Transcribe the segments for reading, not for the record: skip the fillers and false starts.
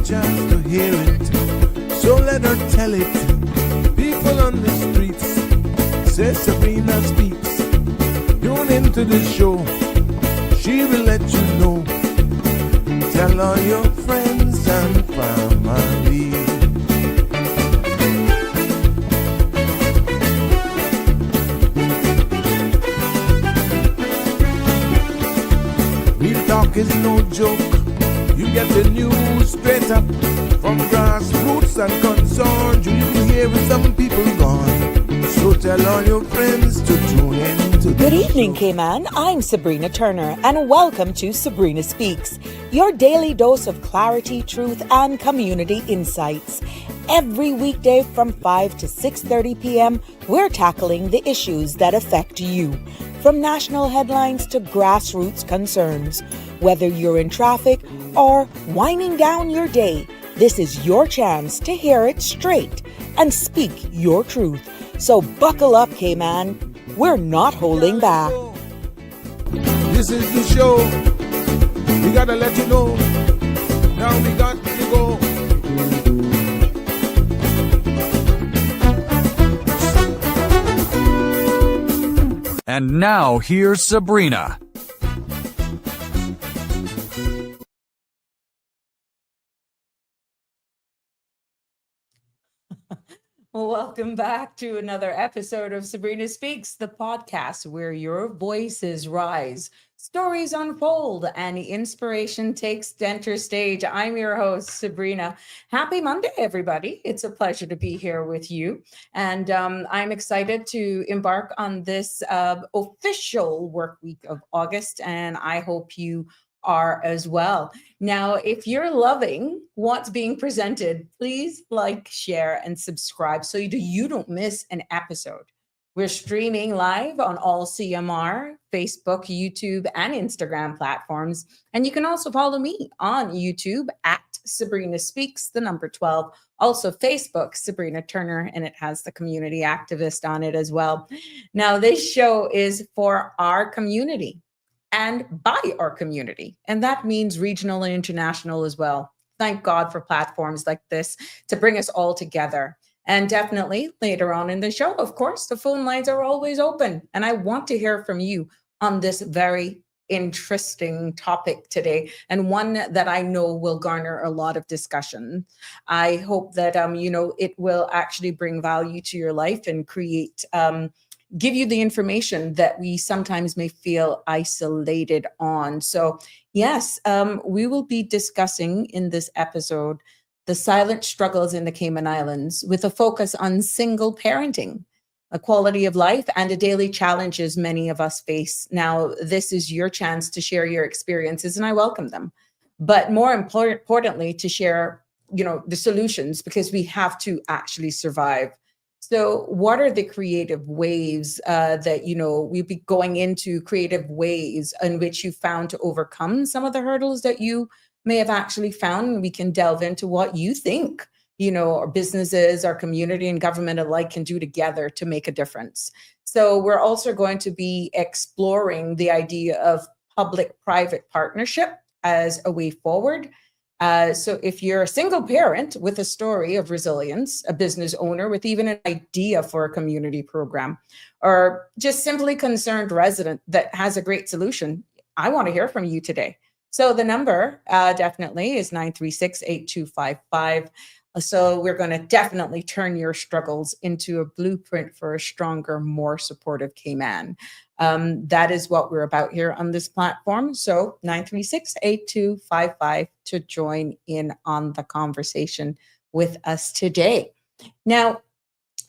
chance to hear it, so let her tell it. People on the streets say Sabrina speaks. Tune into the show, she will let you know. Tell all your friends and family. Real talk is no joke. You get the news straight up from grassroots and concerns. You hear some people gone. So tell all your friends to tune in to Good evening, Cayman. I'm Sabrina Turner, and welcome to Sabrina Speaks, your daily dose of clarity, truth, and community insights. Every weekday from 5 to 6:30 p.m., we're tackling the issues that affect you, from national headlines to grassroots concerns. Whether you're in traffic or winding down your day, this is your chance to hear it straight and speak your truth. So buckle up, Cayman. We're not holding back. This is the show. We gotta let you know. Now we got to go. And now here's Sabrina. Welcome back to another episode of Sabrina Speaks, the podcast where your voices rise, stories unfold, and inspiration takes center stage. I'm your host, Sabrina. Happy Monday, everybody. It's a pleasure to be here with you. And I'm excited to embark on this official work week of August, and I hope you are as well. Now, if you're loving what's being presented, please like, share, and subscribe so you don't miss an episode. We're streaming live on all CMR, Facebook, YouTube, and Instagram platforms. And you can also follow me on YouTube at Sabrina Speaks, the number 12. Also Facebook, Sabrina Turner, and it has the community activist on it as well. Now, this show is for our community and by our community. And that means regional and international as well. Thank God for platforms like this to bring us all together. And definitely later on in the show, of course, the phone lines are always open. And I want to hear from you on this very interesting topic today, and one that I know will garner a lot of discussion. I hope that it will actually bring value to your life and create give you the information that we sometimes may feel isolated on. So yes, we will be discussing in this episode the silent struggles in the Cayman Islands with a focus on single parenting, a quality of life, and the daily challenges many of us face. Now, this is your chance to share your experiences, and I welcome them. But more importantly, to share, the solutions, because we have to actually survive. So what are the creative ways that, we'll be going into creative ways in which you found to overcome some of the hurdles that you may have actually found? And we can delve into what you think, our businesses, our community, and government alike can do together to make a difference. So we're also going to be exploring the idea of public-private partnership as a way forward. So if you're a single parent with a story of resilience, a business owner with even an idea for a community program, or just simply concerned resident that has a great solution, I want to hear from you today. So the number definitely is 936-8255. So we're going to definitely turn your struggles into a blueprint for a stronger, more supportive Cayman. That is what we're about here on this platform. So 936-8255 to join in on the conversation with us today. Now,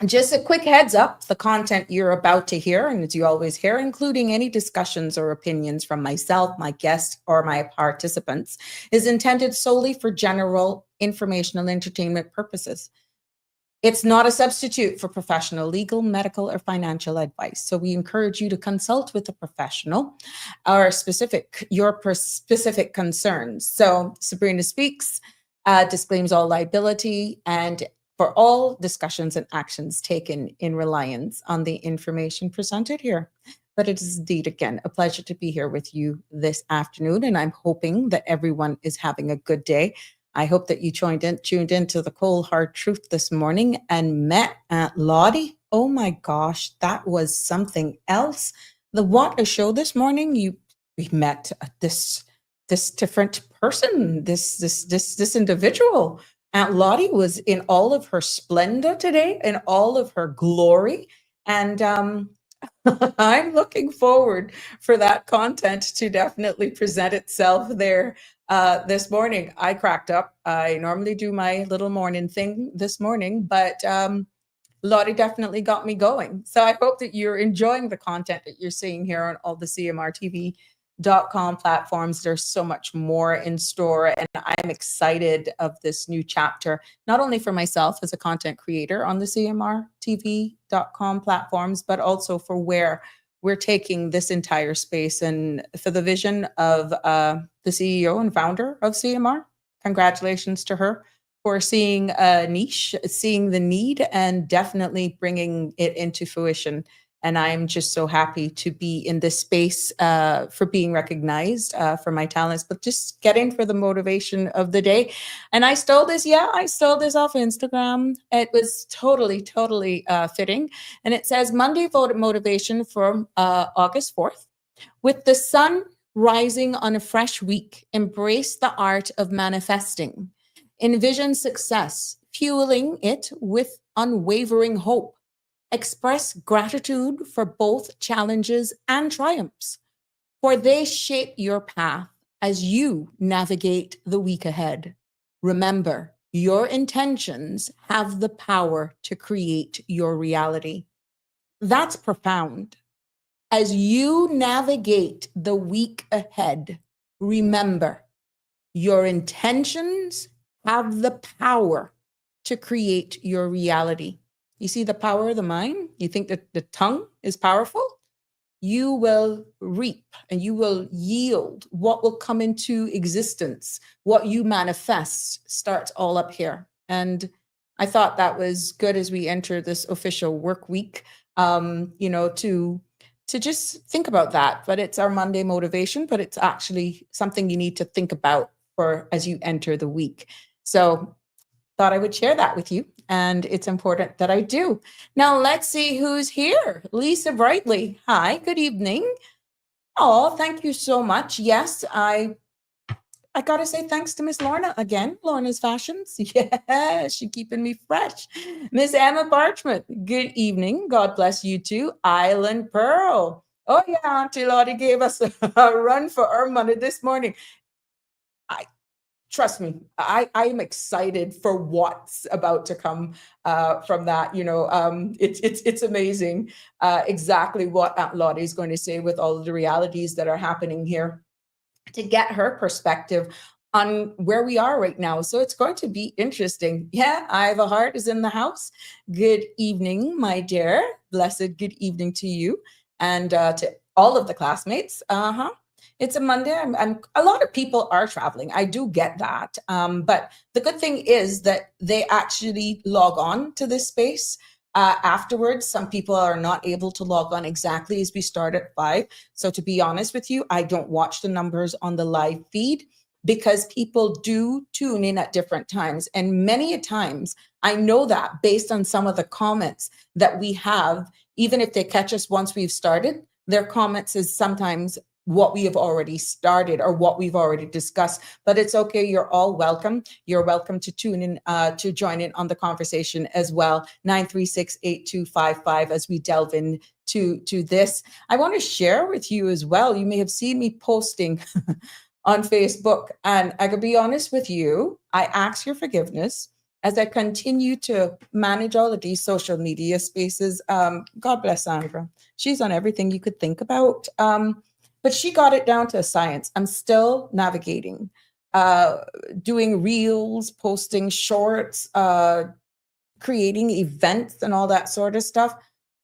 just a quick heads up, the content you're about to hear, and as you always hear, including any discussions or opinions from myself, my guests, or my participants, is intended solely for general informational entertainment purposes. It's not a substitute for professional legal, medical, or financial advice. So we encourage you to consult with a professional or your specific concerns. So Sabrina Speaks disclaims all liability and for all discussions and actions taken in reliance on the information presented here. But it is indeed, again, a pleasure to be here with you this afternoon, and I'm hoping that everyone is having a good day. I hope that you tuned into the cold hard truth this morning and met Aunt Lottie. Oh my gosh, that was something else. The what a show this morning. We met this different person, this individual. Aunt Lottie was in all of her splendor today, in all of her glory, and I'm looking forward for that content to definitely present itself there this morning. I cracked up. I normally do my little morning thing this morning, but Lottie definitely got me going. So I hope that you're enjoying the content that you're seeing here on all the CMRTV.com platforms. There's so much more in store, and I'm excited of this new chapter, not only for myself as a content creator on the CMRTV.com platforms, but also for where we're taking this entire space and for the vision of the CEO and founder of CMR. Congratulations to her for seeing a niche, seeing the need, and definitely bringing it into fruition. And I'm just so happy to be in this space for being recognized for my talents, but just getting for the motivation of the day. And I stole this off Instagram. It was totally fitting. And it says Monday vote motivation for August 4th. With the sun rising on a fresh week, embrace the art of manifesting. Envision success, fueling it with unwavering hope. Express gratitude for both challenges and triumphs, for they shape your path as you navigate the week ahead. Remember, your intentions have the power to create your reality. That's profound. As you navigate the week ahead, remember, your intentions have the power to create your reality. You see the power of the mind? You think that the tongue is powerful? You will reap and you will yield what will come into existence. What you manifest starts all up here. And I thought that was good as we enter this official work week, to just think about that. But it's our Monday motivation, but it's actually something you need to think about for as you enter the week. So thought I would share that with you, and it's important that I do. Now let's see who's here. Lisa Brightly. Hi, good evening. Oh, thank you so much. Yes, I gotta say thanks to Miss Lorna again. Lorna's Fashions. Yeah, she keeping me fresh. Miss Emma Parchment. Good evening. God bless you too. Island Pearl. Oh yeah, Auntie Lottie gave us a run for our money this morning. Trust me, I am excited for what's about to come from that. It's amazing exactly what Aunt Lottie is going to say with all of the realities that are happening here to get her perspective on where we are right now. So it's going to be interesting. Yeah, Iva Hart is in the house. Good evening, my dear. Blessed good evening to you and to all of the classmates. It's a Monday. A lot of people are traveling. I do get that. But the good thing is that they actually log on to this space afterwards. Some people are not able to log on exactly as we start at 5. So to be honest with you, I don't watch the numbers on the live feed because people do tune in at different times. And many a times, I know that based on some of the comments that we have, even if they catch us once we've started, their comments is sometimes what we have already started or what we've already discussed, but it's okay. You're all welcome. You're welcome to tune in, to join in on the conversation as well. 936-8255 as we delve into this. I want to share with you as well. You may have seen me posting on Facebook, and I could be honest with you. I ask your forgiveness as I continue to manage all of these social media spaces. God bless Sandra. She's on everything you could think about. But she got it down to a science. I'm still navigating, doing reels, posting shorts, creating events and all that sort of stuff.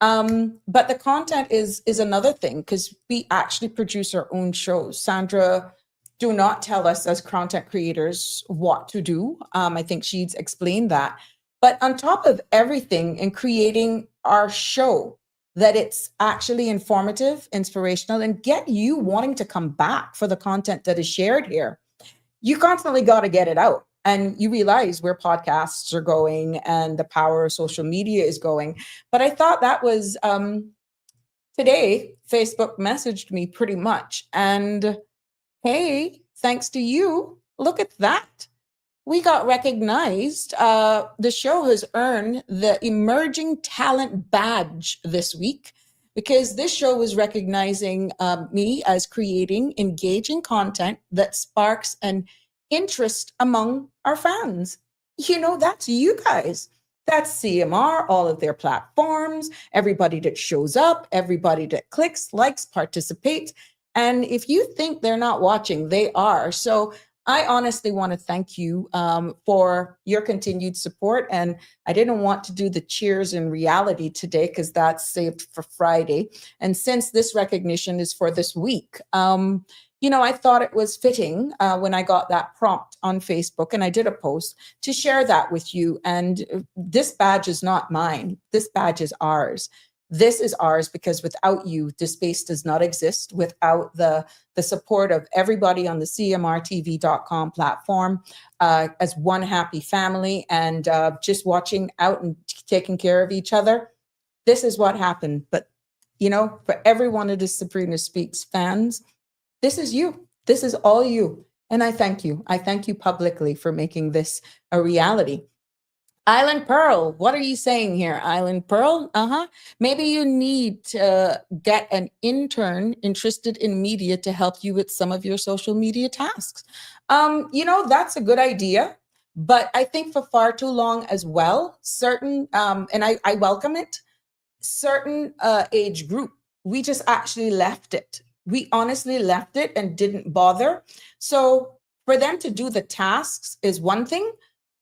But the content is another thing because we actually produce our own shows. Sandra do not tell us as content creators what to do. I think she's explained that. But on top of everything in creating our show, that it's actually informative, inspirational, and get you wanting to come back for the content that is shared here. You constantly got to get it out. and you realize where podcasts are going and the power of social media is going. But I thought that was today, Facebook messaged me pretty much. And hey, thanks to you, look at that. We got recognized. The show has earned the Emerging Talent Badge this week because this show was recognizing me as creating engaging content that sparks an interest among our fans. You know, that's you guys. That's CMR, all of their platforms, everybody that shows up, everybody that clicks, likes, participates. And if you think they're not watching, they are. So I honestly want to thank you for your continued support. And I didn't want to do the cheers in reality today because that's saved for Friday. And since this recognition is for this week, I thought it was fitting when I got that prompt on Facebook and I did a post to share that with you. And this badge is not mine. This badge is ours. This is ours because without you, this space does not exist. Without the support of everybody on the cmrtv.com platform as one happy family and just watching out and taking care of each other, this is what happened. But, for every one of the Sabrina Speaks fans, this is you. This is all you. And I thank you. I thank you publicly for making this a reality. Island Pearl, what are you saying here, Island Pearl? Maybe you need to get an intern interested in media to help you with some of your social media tasks. That's a good idea. But I think for far too long as well, certain, and I welcome it, certain age group, we just actually left it. We honestly left it and didn't bother. So for them to do the tasks is one thing.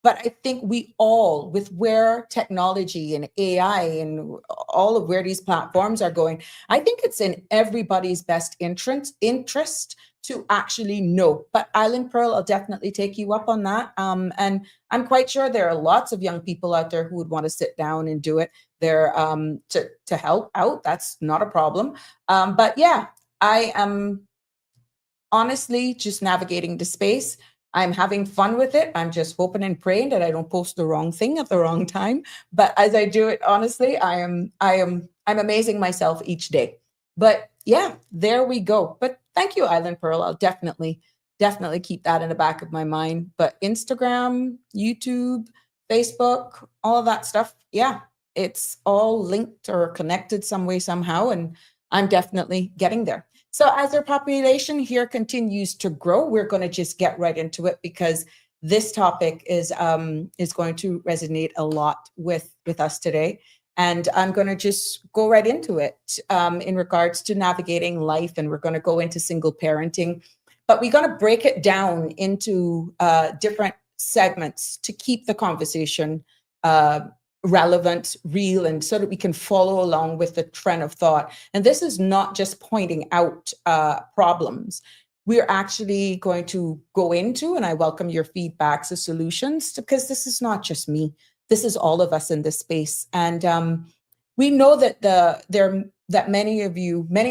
But I think we all, with where technology and AI and all of where these platforms are going, I think it's in everybody's best interest to actually know. But Island Pearl, I'll definitely take you up on that. And I'm quite sure there are lots of young people out there who would want to sit down and do it there to help out. That's not a problem. But yeah, I am honestly just navigating the space. I'm having fun with it. I'm just hoping and praying that I don't post the wrong thing at the wrong time. But as I do it, honestly, I'm amazing myself each day. But yeah, there we go. But thank you, Island Pearl. I'll definitely keep that in the back of my mind. But Instagram, YouTube, Facebook, all of that stuff, yeah, it's all linked or connected some way, somehow. And I'm definitely getting there. So as our population here continues to grow, we're going to just get right into it because this topic is going to resonate a lot with us today. And I'm going to just go right into it in regards to navigating life. And we're going to go into single parenting, but we're going to break it down into different segments to keep the conversation relevant, real, and so that we can follow along with the trend of thought. And this is not just pointing out problems. We're actually going to go into, and I welcome your feedbacks and solutions, because this is not just me. This is all of us in this space. And we know that that many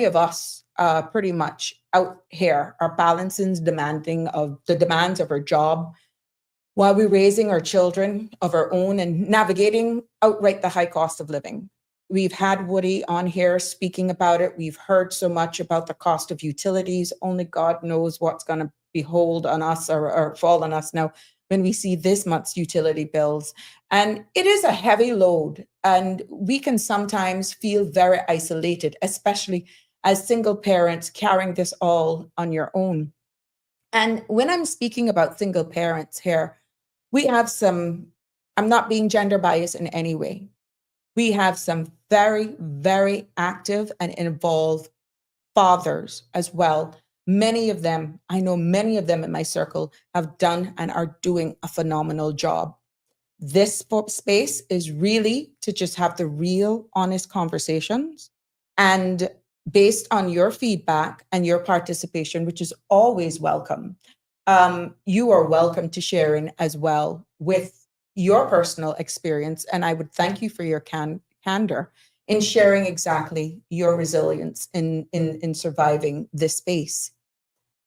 of us pretty much out here are balancing the demands of our job, while we're raising our children of our own and navigating outright the high cost of living. We've had Woody on here speaking about it. We've heard so much about the cost of utilities. Only God knows what's going to behold on us or fall on us now when we see this month's utility bills. And it is a heavy load, and we can sometimes feel very isolated, especially as single parents carrying this all on your own. And when I'm speaking about single parents here, we have some, I'm not being gender biased in any way. We have some very, very active and involved fathers as well. Many of them, I know many of them in my circle have done and are doing a phenomenal job. This space is really to just have the real, honest conversations, and based on your feedback and your participation, which is always welcome. You are welcome to sharing as well with your personal experience. And I would thank you for your candor in sharing exactly your resilience in surviving this space.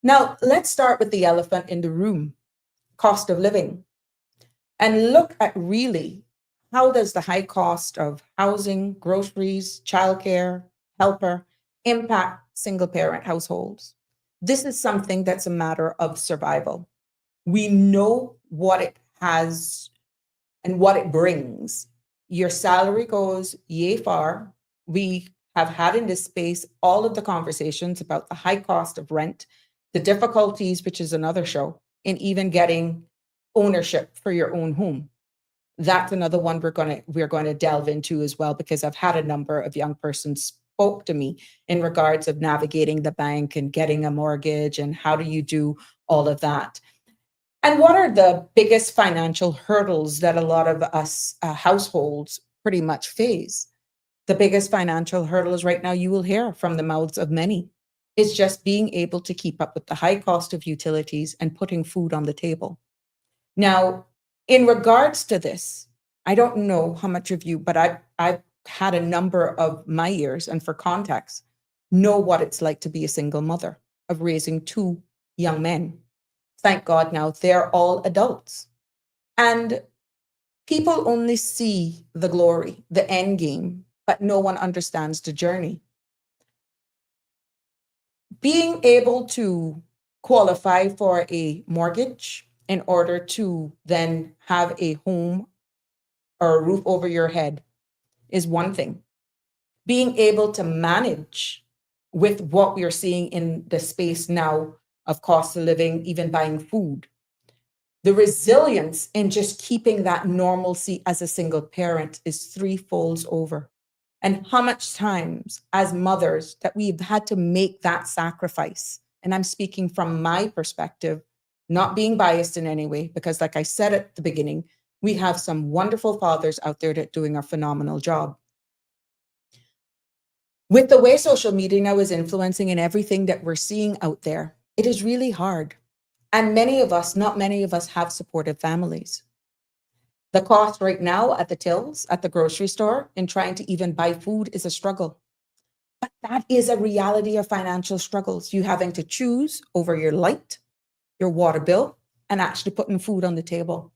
Now, let's start with the elephant in the room, cost of living. and look at really how does the high cost of housing, groceries, childcare, helper impact single parent households. This is something that's a matter of survival. We know what it has and what it brings. Your salary goes yay far. We have had in this space all of the conversations about the high cost of rent, the difficulties, which is another show, in even getting ownership for your own home. That's another one we're going to delve into as well, because I've had a number of young persons spoke to me in regards of navigating the bank and getting a mortgage and how do you do all of that. And what are the biggest financial hurdles that a lot of us households pretty much face? The biggest financial hurdles right now, you will hear from the mouths of many, is just being able to keep up with the high cost of utilities and putting food on the table. Now, in regards to this, I don't know how much of you, but I've had a number of my years, and for context, know what it's like to be a single mother of raising two young men. Thank God now they're all adults. And people only see the glory, the end game, but no one understands the journey. Being able to qualify for a mortgage in order to then have a home or a roof over your head is one thing. Being able to manage with what we are seeing in the space now of cost of living, even buying food, the resilience in just keeping that normalcy as a single parent is threefolds over. And how much times as mothers that we've had to make that sacrifice. And I'm speaking from my perspective, not being biased in any way, because like I said at the beginning, we have some wonderful fathers out there that are doing a phenomenal job. With the way social media now is influencing and everything that we're seeing out there, it is really hard. And many of us, not many of us, have supportive families. The cost right now at the tills, at the grocery store, in trying to even buy food is a struggle. But that is a reality of financial struggles. You having to choose over your light, your water bill, and actually putting food on the table.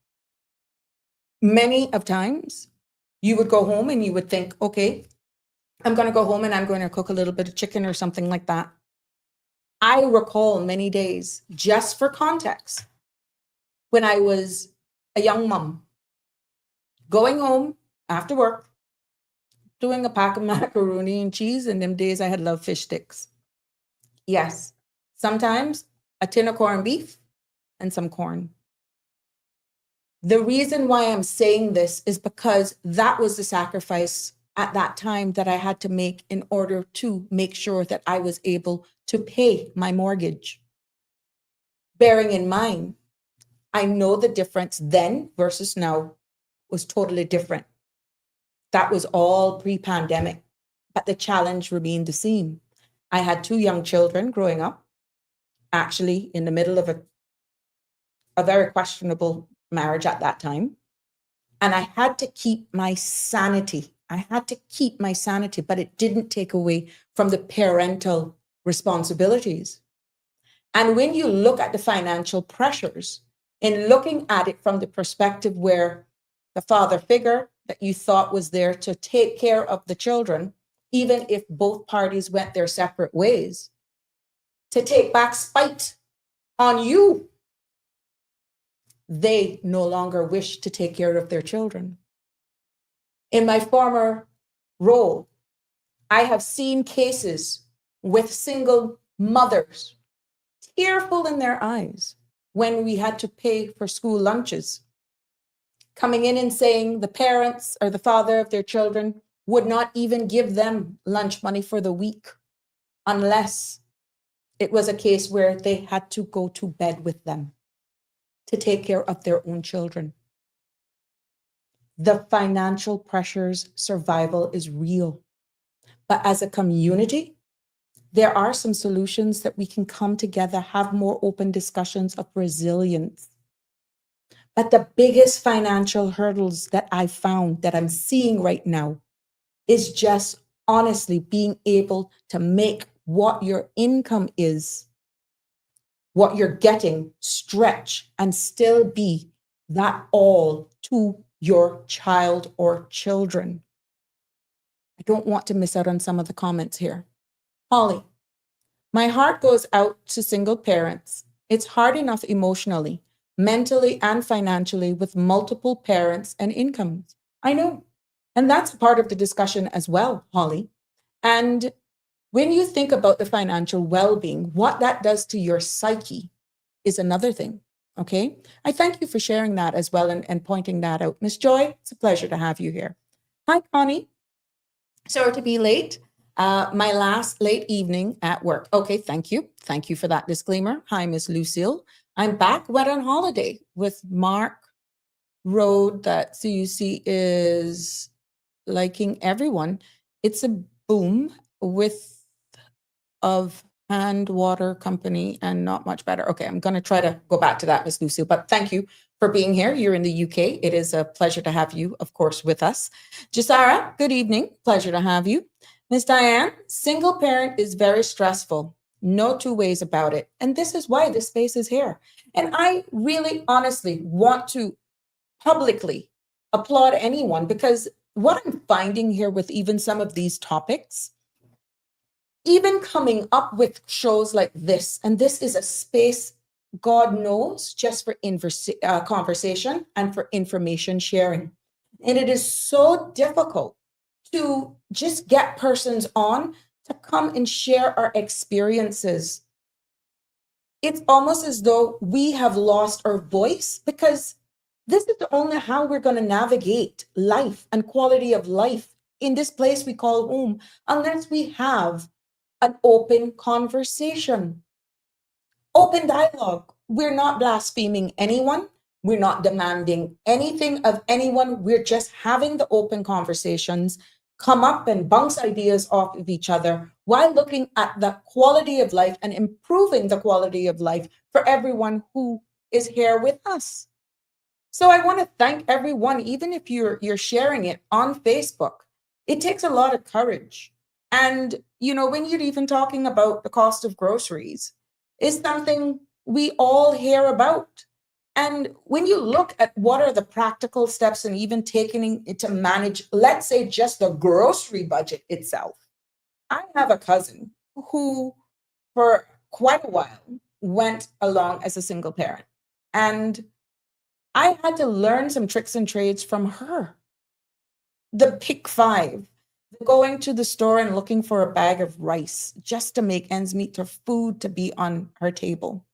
Many of times, you would go home and you would think, okay, I'm going to go home and I'm going to cook a little bit of chicken or something like that. I recall many days, just for context, when I was a young mom, going home after work, doing a pack of macaroni and cheese. And them days I had loved fish sticks. Yes, sometimes a tin of corned beef and some corn. The reason why I'm saying this is because that was the sacrifice at that time that I had to make in order to make sure that I was able to pay my mortgage. Bearing in mind, I know the difference then versus now was totally different. That was all pre-pandemic, but the challenge remained the same. I had two young children growing up, actually in the middle of a very questionable marriage at that time. And I had to keep my sanity. I had to keep my sanity, but it didn't take away from the parental responsibilities. And when you look at the financial pressures, in looking at it from the perspective where the father figure that you thought was there to take care of the children, even if both parties went their separate ways, to take back spite on you, they no longer wish to take care of their children. In my former role, I have seen cases with single mothers, tearful in their eyes, when we had to pay for school lunches, coming in and saying the parents or the father of their children would not even give them lunch money for the week unless it was a case where they had to go to bed with them to take care of their own children. The financial pressures, survival is real. But as a community, there are some solutions that we can come together, have more open discussions of resilience. But the biggest financial hurdles that I found that I'm seeing right now is just honestly being able to make what your income is, what you're getting, stretch and still be that all to your child or children. I don't want to miss out on some of the comments here. Holly, my heart goes out to single parents. It's hard enough emotionally, mentally, and financially with multiple parents and incomes. I know. And that's part of the discussion as well, Holly. And when you think about the financial well being, what that does to your psyche is another thing. Okay. I thank you for sharing that as well and pointing that out. Miss Joy, it's a pleasure to have you here. Hi, Connie. Sorry to be late. My last late evening at work. Okay, thank you. Thank you for that disclaimer. Hi, Miss Lucille. I'm back, went on holiday with Mark Road that CUC is liking everyone. It's a boom with of hand water company and not much better. Okay, I'm going to try to go back to that, Miss Lucille, but thank you for being here. You're in the UK. It is a pleasure to have you, of course, with us. Jasara, good evening. Pleasure to have you. Miss Diane, single parent is very stressful. No two ways about it. And this is why this space is here. And I really honestly want to publicly applaud anyone because what I'm finding here with even some of these topics, even coming up with shows like this, and this is a space, God knows, just for conversation and for information sharing. And it is so difficult to just get persons on to come and share our experiences. It's almost as though we have lost our voice because this is the only how we're going to navigate life and quality of life in this place we call home, unless we have an open conversation, open dialogue. We're not blaspheming anyone. We're not demanding anything of anyone. We're just having the open conversations, come up and bounce ideas off of each other while looking at the quality of life and improving the quality of life for everyone who is here with us. So I want to thank everyone, even if you're sharing it on Facebook. It takes a lot of courage. And, you know, when you're even talking about the cost of groceries, is something we all hear about. And when you look at what are the practical steps and even taking it to manage, let's say, just the grocery budget itself. I have a cousin who, for quite a while, went along as a single parent. And I had to learn some tricks and trades from her. The pick five, going to the store and looking for a bag of rice just to make ends meet, for food to be on her table.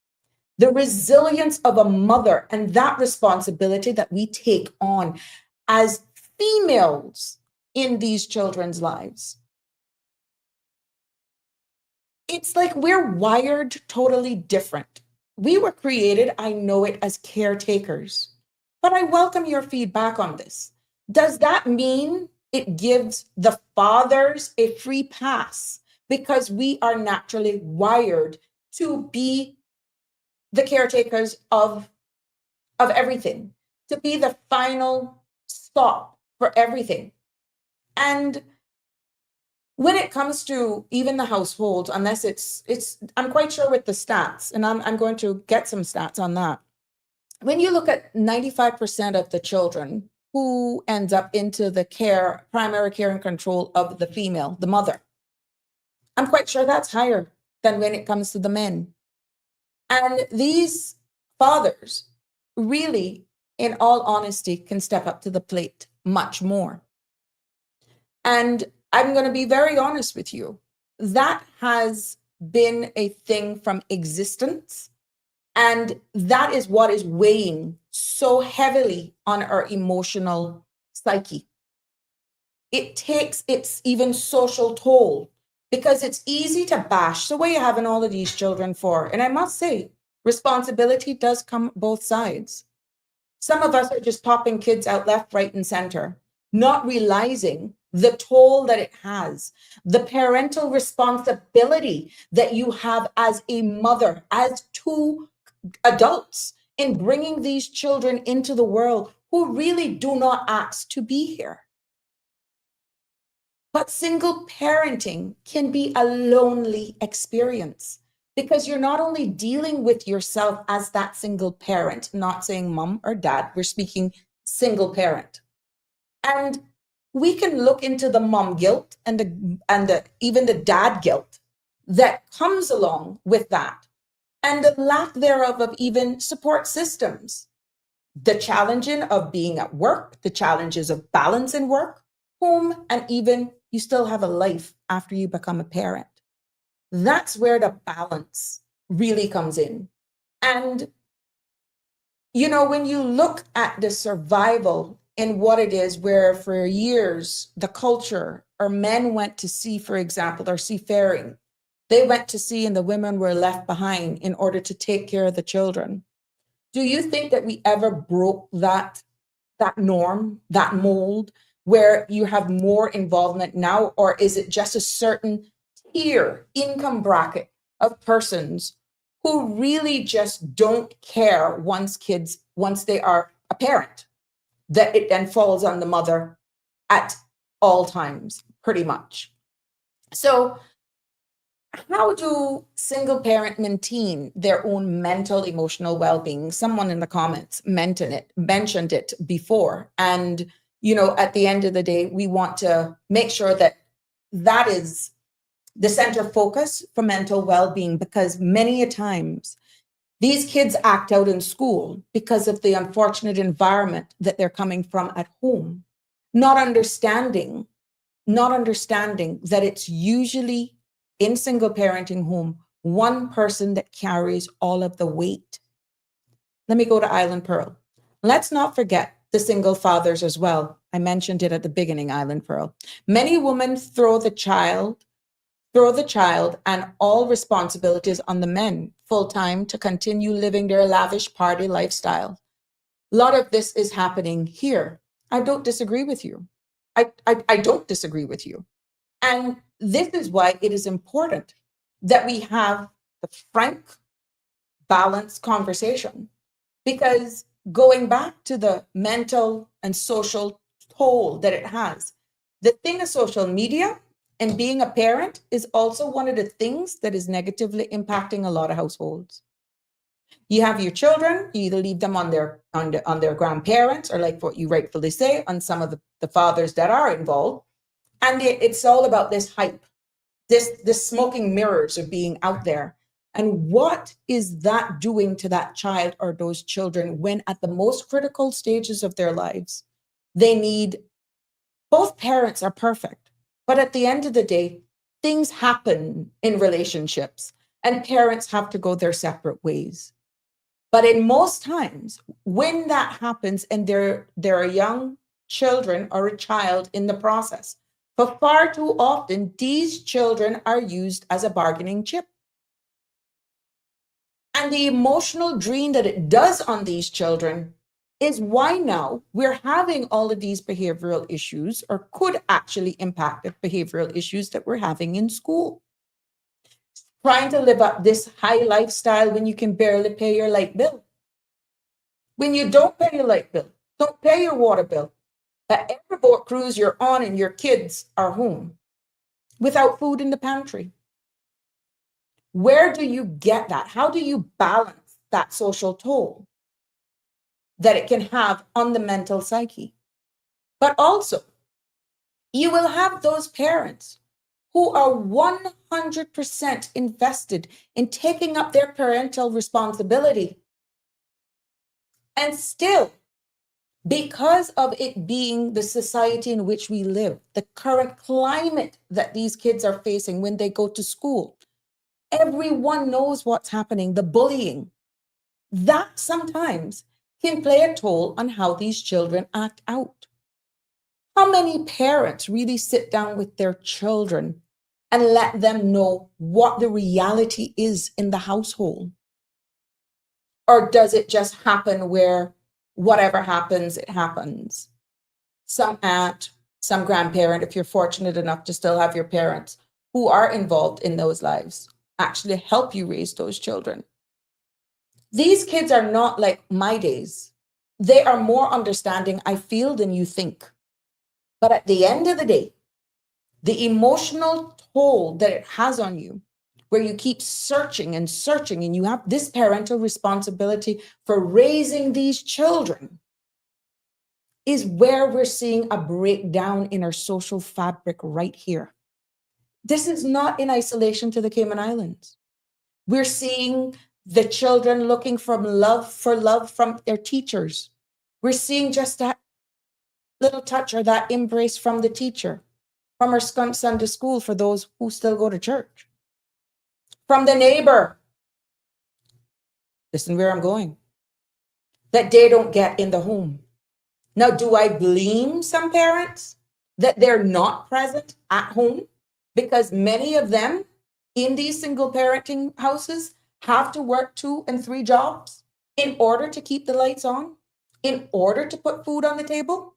The resilience of a mother and that responsibility that we take on as females in these children's lives. It's like we're wired totally different. We were created, I know it, as caretakers, but I welcome your feedback on this. Does that mean it gives the fathers a free pass because we are naturally wired to be the caretakers of everything, to be the final stop for everything? And when it comes to even the household, unless it's, I'm quite sure with the stats, and I'm going to get some stats on that. When you look at 95% of the children who ends up into the care, primary care and control of the female, the mother, I'm quite sure that's higher than when it comes to the men. And these fathers really, in all honesty, can step up to the plate much more. And I'm going to be very honest with you. That has been a thing from existence. And that is what is weighing so heavily on our emotional psyche. It takes its even social toll because it's easy to bash. So what are you having all of these children for? And I must say, responsibility does come both sides. Some of us are just popping kids out left, right, and center, not realizing the toll that it has, the parental responsibility that you have as a mother, as two adults, in bringing these children into the world who really do not ask to be here. But single parenting can be a lonely experience because you're not only dealing with yourself as that single parent, not saying mom or dad, we're speaking single parent. And we can look into the mom guilt and even the dad guilt that comes along with that, and the lack thereof of even support systems. The challenging of being at work, the challenges of balancing work, home, and even you still have a life after you become a parent. That's where the balance really comes in. And, when you look at the survival in what it is, where for years, the culture or men went to sea, for example, or seafaring, they went to sea and the women were left behind in order to take care of the children. Do you think that we ever broke that norm, that mold, where you have more involvement now? Or is it just a certain tier, income bracket of persons who really just don't care once they are a parent, that it then falls on the mother at all times, pretty much? So how do single parent maintain their own mental, emotional well-being? Someone in the comments mentioned it before. And, at the end of the day, we want to make sure that that is the center focus for mental well-being, because many a times these kids act out in school because of the unfortunate environment that they're coming from at home, not understanding that it's usually in single parenting home, one person that carries all of the weight. Let me go to Island Pearl. Let's not forget the single fathers as well. I mentioned it at the beginning, Island Pearl. Many women throw the child and all responsibilities on the men full-time to continue living their lavish party lifestyle. A lot of this is happening here. I don't disagree with you. I don't disagree with you. And this is why it is important that we have the frank, balanced conversation, because going back to the mental and social toll that it has, the thing of social media and being a parent is also one of the things that is negatively impacting a lot of households. You have your children, you either leave them on their grandparents, or like what you rightfully say, on some of the fathers that are involved. And it's all about this hype, this smoking mirrors of being out there. And what is that doing to that child or those children when at the most critical stages of their lives, both parents are perfect, but at the end of the day, things happen in relationships and parents have to go their separate ways. But in most times, when that happens and there are young children or a child in the process, for far too often, these children are used as a bargaining chip. And the emotional drain that it does on these children is why now we're having all of these behavioral issues, or could actually impact the behavioral issues that we're having in school. Trying to live up this high lifestyle when you can barely pay your light bill. When you don't pay your light bill, don't pay your water bill, at every boat cruise you're on and your kids are home without food in the pantry. Where do you get that? How do you balance that social toll that it can have on the mental psyche? But also, you will have those parents who are 100% invested in taking up their parental responsibility. And still, because of it being the society in which we live, the current climate that these kids are facing when they go to school, everyone knows what's happening, the bullying. That sometimes can play a toll on how these children act out. How many parents really sit down with their children and let them know what the reality is in the household? Or does it just happen where whatever happens, it happens? Some aunt, some grandparent, if you're fortunate enough to still have your parents who are involved in those lives, actually help you raise those children. These kids are not like my days. They are more understanding, I feel, than you think. But at the end of the day, the emotional toll that it has on you where you keep searching and searching, and you have this parental responsibility for raising these children, is where we're seeing a breakdown in our social fabric right here. This is not in isolation to the Cayman Islands. We're seeing the children looking for love from their teachers. We're seeing just that little touch or that embrace from the teacher, from our Sunday school for those who still go to church, from the neighbor. Listen where I'm going. That they don't get in the home. Now, do I blame some parents that they're not present at home? Because many of them in these single parenting houses have to work 2 and 3 jobs in order to keep the lights on, in order to put food on the table,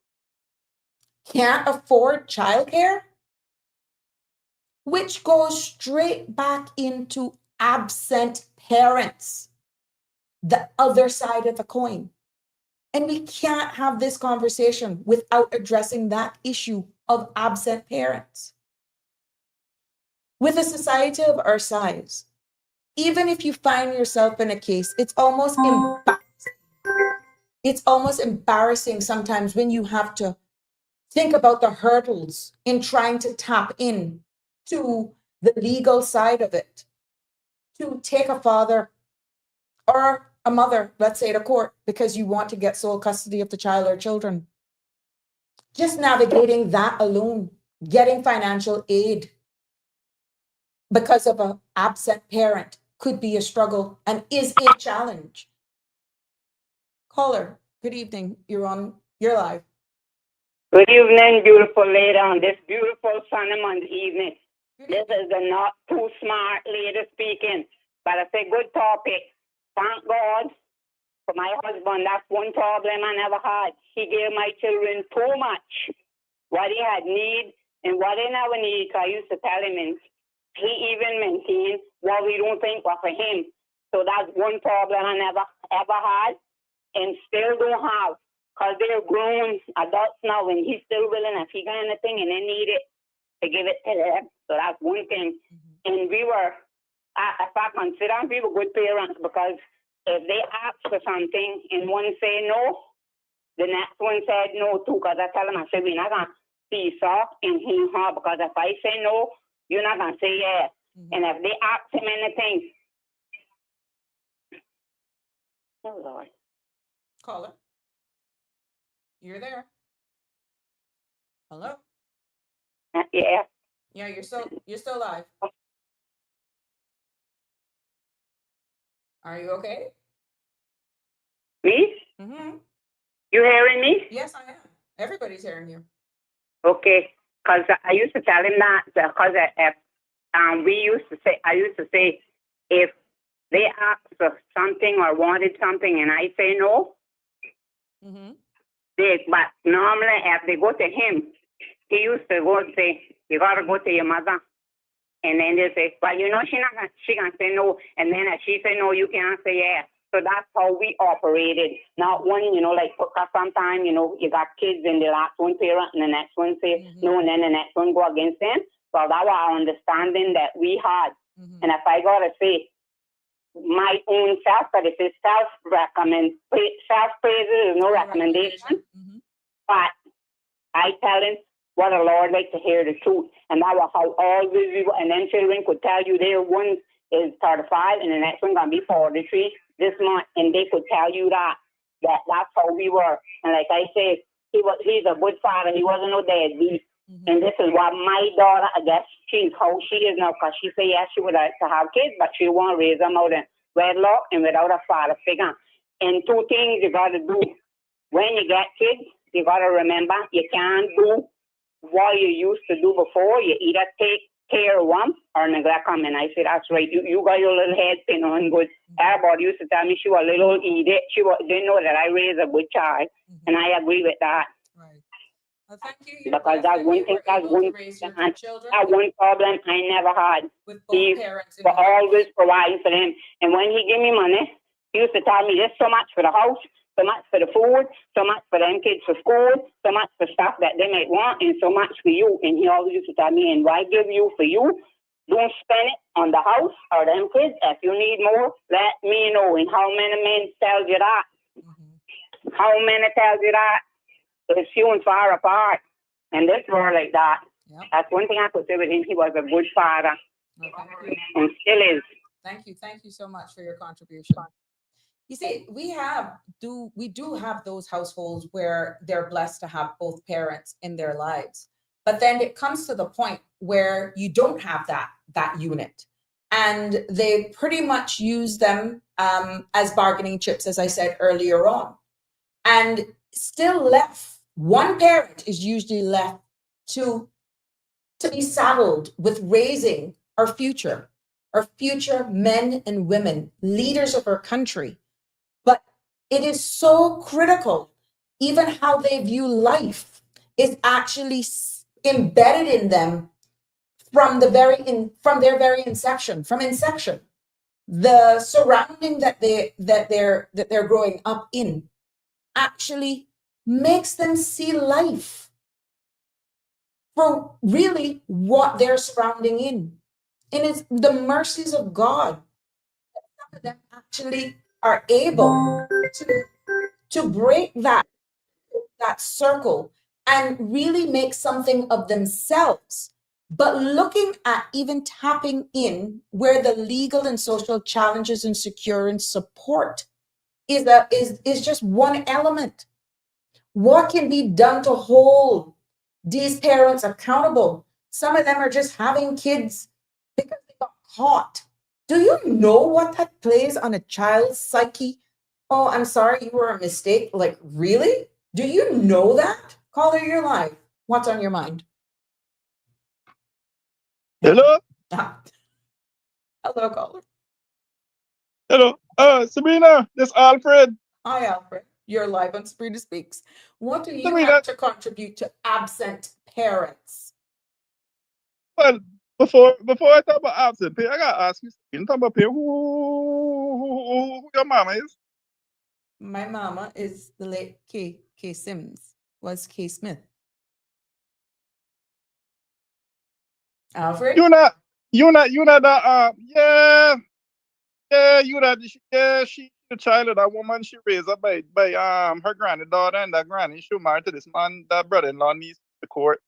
can't afford childcare, which goes straight back into absent parents, the other side of the coin. And we can't have this conversation without addressing that issue of absent parents. With a society of our size, even if you find yourself in a case, it's almost embarrassing sometimes when you have to think about the hurdles in trying to tap in to the legal side of it, to take a father or a mother, let's say, to court because you want to get sole custody of the child or children. Just navigating that alone, getting financial aid because of an absent parent could be a struggle and is a challenge. Caller, good evening. You're live. Good evening, beautiful lady, on this beautiful sunny Monday evening. This is the not too smart lady speaking, but it's a good topic. Thank God for my husband. That's one problem I never had. He gave my children too much. What he had need and what they never need. So I used to tell him, and he even maintained what we don't think was for him. So that's one problem I never ever had and still don't have. Because they're grown adults now, and he's still willing, if he got anything and they need it, to give it to them. So that's one thing. And we were, if I consider we were good parents, because if they ask for something and one say no, the next one said no too, because I tell them, I said, we're not going to see soft and he her, because if I say no, you're not going to say yes. And if they ask him anything, oh Lord. Caller, you're there. Hello? Yeah. Yeah, you're still live. Are you okay? Me? Mm-hmm. You hearing me? Yes, I am. Everybody's hearing you. Okay. Because I used to tell him that, because I used to say, if they ask for something or wanted something and I say no, but normally if they go to him, he used to go and say, you got to go to your mother. And then they say, well, you know, she can say no. And then if she say no, you can't say yes. So that's how we operated. Not one, you know, like, because sometimes, you know, you got kids and the last one parent and the next one say no, and then the next one go against them. So that was our understanding that we had. And if I got to say my own self, but if it's self-praise is no recommendation. But I tell him what the Lord like to hear the truth. And that was how always we were. And then children could tell you their one is 35 and the next one going to be 43 this month. And they could tell you that's how we were. And like I say, he's a good father. He wasn't no deadbeat. And this is what my daughter, I guess she's how she is now, because she say yes, she would like to have kids, but she won't raise them out in wedlock and without a father figure. And 2 things you got to do. When you get kids, you got to remember you can't do what you used to do before. You either take care of them or neglect them. And I said, that's right. You got your little head pin on good. Everybody used to tell me she was a little idiot. Didn't know that I raised a good child. And I agree with that. Right. Well, thank you. Because that's one thing, that's one problem I never had. With both parents. For always providing for them. And when he give me money, he used to tell me this so much for the house, so much for the food, so much for them kids for school, so much for stuff that they might want, and so much for you. And he always used to tell me, and what I give you for you, Don't spend it on the house or them kids. If you need more, let me know. And how many men tell you that? Mm-hmm. How many tell you that? It's few and far apart. And this world like that. Yep. That's one thing I could say with him. He was a good father Well, thank you. and still is. Thank you so much for your contribution. You see, we do have those households where they're blessed to have both parents in their lives. But then it comes to the point where you don't have that unit. And they pretty much use them as bargaining chips, as I said earlier on. And still left, one parent is usually left to be saddled with raising our future men and women, leaders of our country. But it is so critical, even how they view life is actually embedded in them from their very inception, from inception. The surrounding that they're growing up in actually makes them see life for really what they're surrounding in. And it's the mercies of God that some of them actually are able to break that circle and really make something of themselves. But looking at even tapping in where the legal and social challenges and securing support is just one element. What can be done to hold these parents accountable? Some of them are just having kids because they got caught. Do you know what that plays on a child's psyche? Oh, I'm sorry, you were a mistake. Like, really? Do you know that? Caller, you're live. What's on your mind? Hello? Ah. Hello, caller. Hello. Sabrina, this Alfred. Hi, Alfred. You're live on Sabrina Speaks. What do you Sabrina, have to contribute to absent parents? well, before I talk about absent pay, I gotta ask you, you talk about pay, who your mama is? My mama is the late K Sims, was K Smith. Alfred? You not that you that she the child of that woman she raised up by her granddaughter and that granny she married to this man, that brother-in-law niece the court.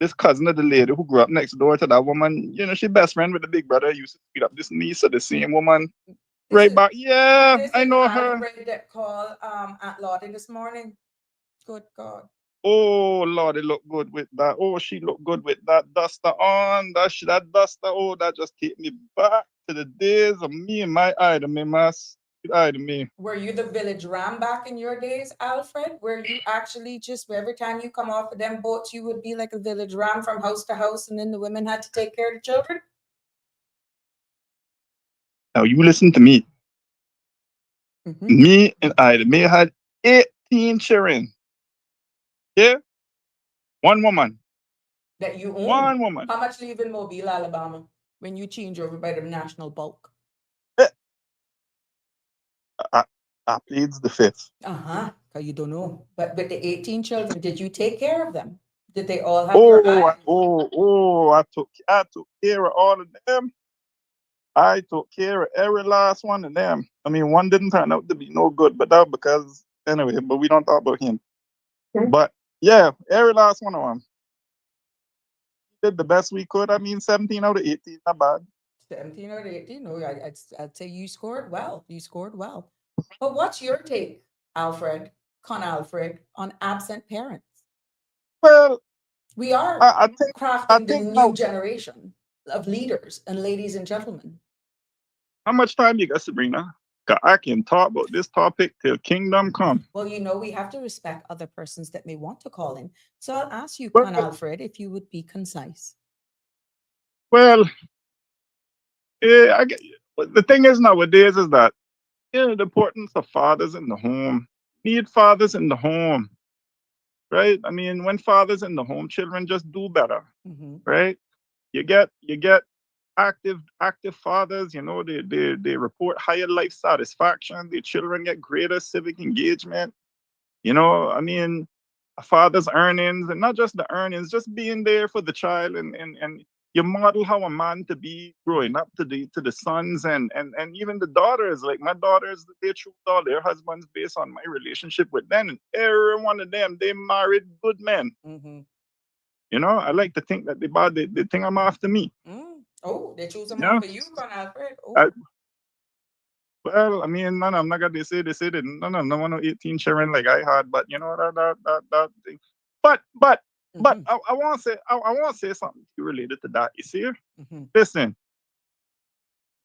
This cousin of the lady who grew up next door to that woman, she best friend with the big brother, used to beat up this niece of the same woman. Right back. Yeah, This I is know her. Alfred that called Aunt Lottie this morning. Good God. Oh Lord, it looked good with that. Oh, she looked good with that duster on. That duster. Oh, that just take me back to the days of me and my idol, me mas idol me. Were you the village ram back in your days, Alfred? Where you actually just every time you come off of them boats, you would be like a village ram from house to house, and then the women had to take care of the children? Now you listen to me. Mm-hmm. Me and idol me had 18 children. Yeah, one woman. That you own. One woman. How much live in Mobile, Alabama, when you change over by the national bulk? I pleads the fifth. Because you don't know. But the 18 children, did you take care of them? Did they all have your eyes? I took care of all of them. I took care of every last one of them. I mean, one didn't turn out to be no good, but that because anyway. But we don't talk about him. Okay. But yeah, every last one of them did the best we could. I mean, 17 out of 18, not bad. 17 or 18? No, I'd say you scored well. You scored well. But what's your take, Alfred, on absent parents? Well, We are I crafting the think new now. generation of leaders and ladies and gentlemen. How much time you got, Sabrina? 'Cause I can talk about this topic till kingdom come. Well, we have to respect other persons that may want to call in. So I'll ask you, Well, Con Alfred, if you would be concise. well, but the thing is nowadays is that the importance of fathers in the home. Need fathers in the home, right? I mean, when fathers in the home, children just do better, Mm-hmm. right? You get active fathers. They report higher life satisfaction. The children get greater civic engagement. I mean, a father's earnings, and not just the earnings, just being there for the child and you model how a man to be growing up to the sons and even the daughters. Like my daughters, they choose all their husbands based on my relationship with them, and every one of them they married good men. Mm-hmm. You know, I like to think that they think I'm after me. Oh, they choose them Yeah. for you, Con Alfred. Oh. I, well, I mean, none of them, like they say that none of them want no 18 children like I had, but you know that thing. But Mm-hmm. I want to say I want to say something related to that. You see, Mm-hmm. listen,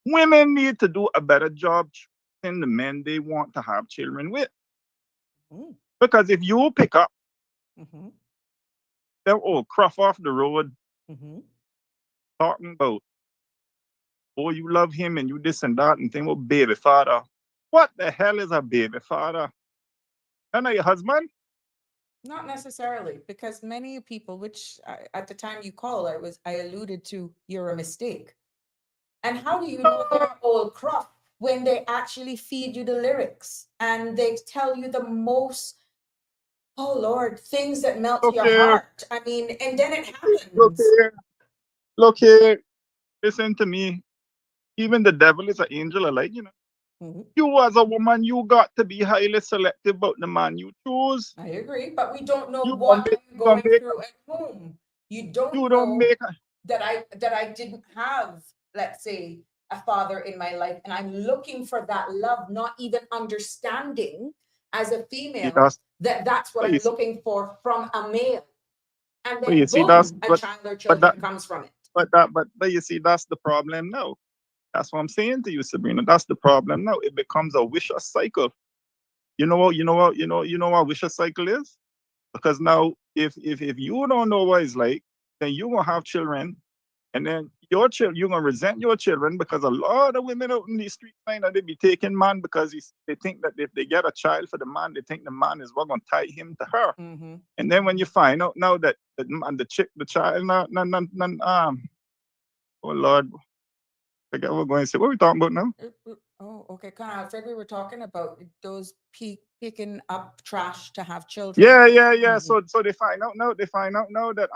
women need to do a better job choosing the men they want to have children with. Mm-hmm. Because if you pick up Mm-hmm. them old cruff off the road Mm-hmm. talking about, oh, you love him and you this and that and think about baby father. What the hell is a baby father? That not your husband? Not necessarily, because many people, which at the time you called, I alluded to, you're a mistake. And how do you know they're old crop when they actually feed you the lyrics and they tell you the most, oh Lord, things that melt Look your here, heart? I mean, and then it look happens. here, look here. Listen to me. Even the devil is an angel alike, you know. Mhm. You as a woman, you got to be highly selective about the man you choose. I agree, but we don't know You what I'm don't going make, through at home. You don't you don't know make. that I didn't have, let's say, a father in my life, and I'm looking for that love, not even understanding as a See, female that's, that that's what but I'm looking for from a male, and you then see, that's, boom, a child or but that, children comes from it. but you see, that's the problem now. That's what I'm saying to you, Sabrina. That's the problem now. It becomes a vicious cycle. You know what vicious cycle is? Because now, if you don't know what it's like, then you're gonna have children, and then your children, you're gonna resent your children because a lot of women out in the street find that they be taking man because they think that if they get a child for the man, they think the man is what gonna tie him to her. Mm-hmm. And then when you find out now that the child, oh Lord, I forget what we're going to say. What are we talking about now? Oh, okay. Kind of, Fred, we were talking about those picking up trash to have children. Yeah. Mhm. So they find out now. They find out now that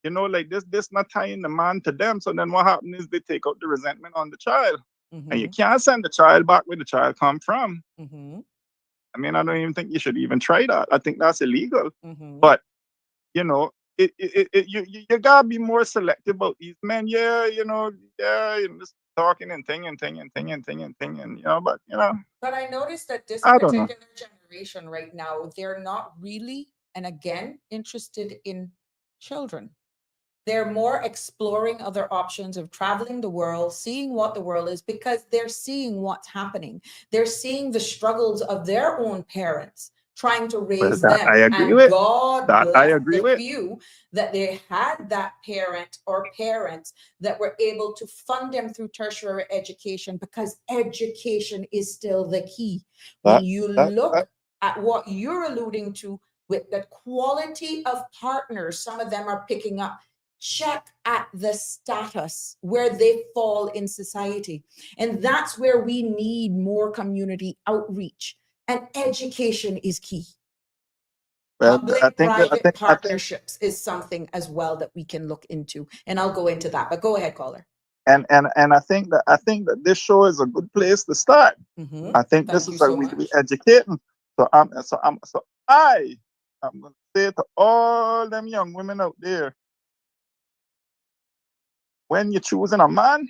you know, like this not tying the man to them. So then what happens is they take out the resentment on the child, and you Mm-hmm. can't send the child back where the child come from. Mm-hmm. I mean, I don't even think you should even try that. I think that's illegal. Mm-hmm. But you know, you gotta be more selective about these men. Yeah, just talking and thing and thing and thing and thing and thing and but But I noticed that this I don't know. particular generation right now, they're not really, and again, interested in children. They're more exploring other options of traveling the world, seeing what the world is, because they're seeing what's happening. They're seeing the struggles of their own parents trying to Well, raise that I them. agree And with. God That I bless agree the with. few that they had that parent or parents that were able to fund them through tertiary education, because education is still the key. When That you that look at what you're alluding to with the quality of partners, some of them are picking up. Check at the status where they fall in society. And that's where we need more community outreach. And education is key. well, I Public-private think partnerships is something as well that we can look into. And I'll go into that. But go ahead, caller. and I think that this show is a good place to start. Mm-hmm. I think this Thank you is like so we much. educating. I'm gonna say to all them young women out there, when you're choosing a man,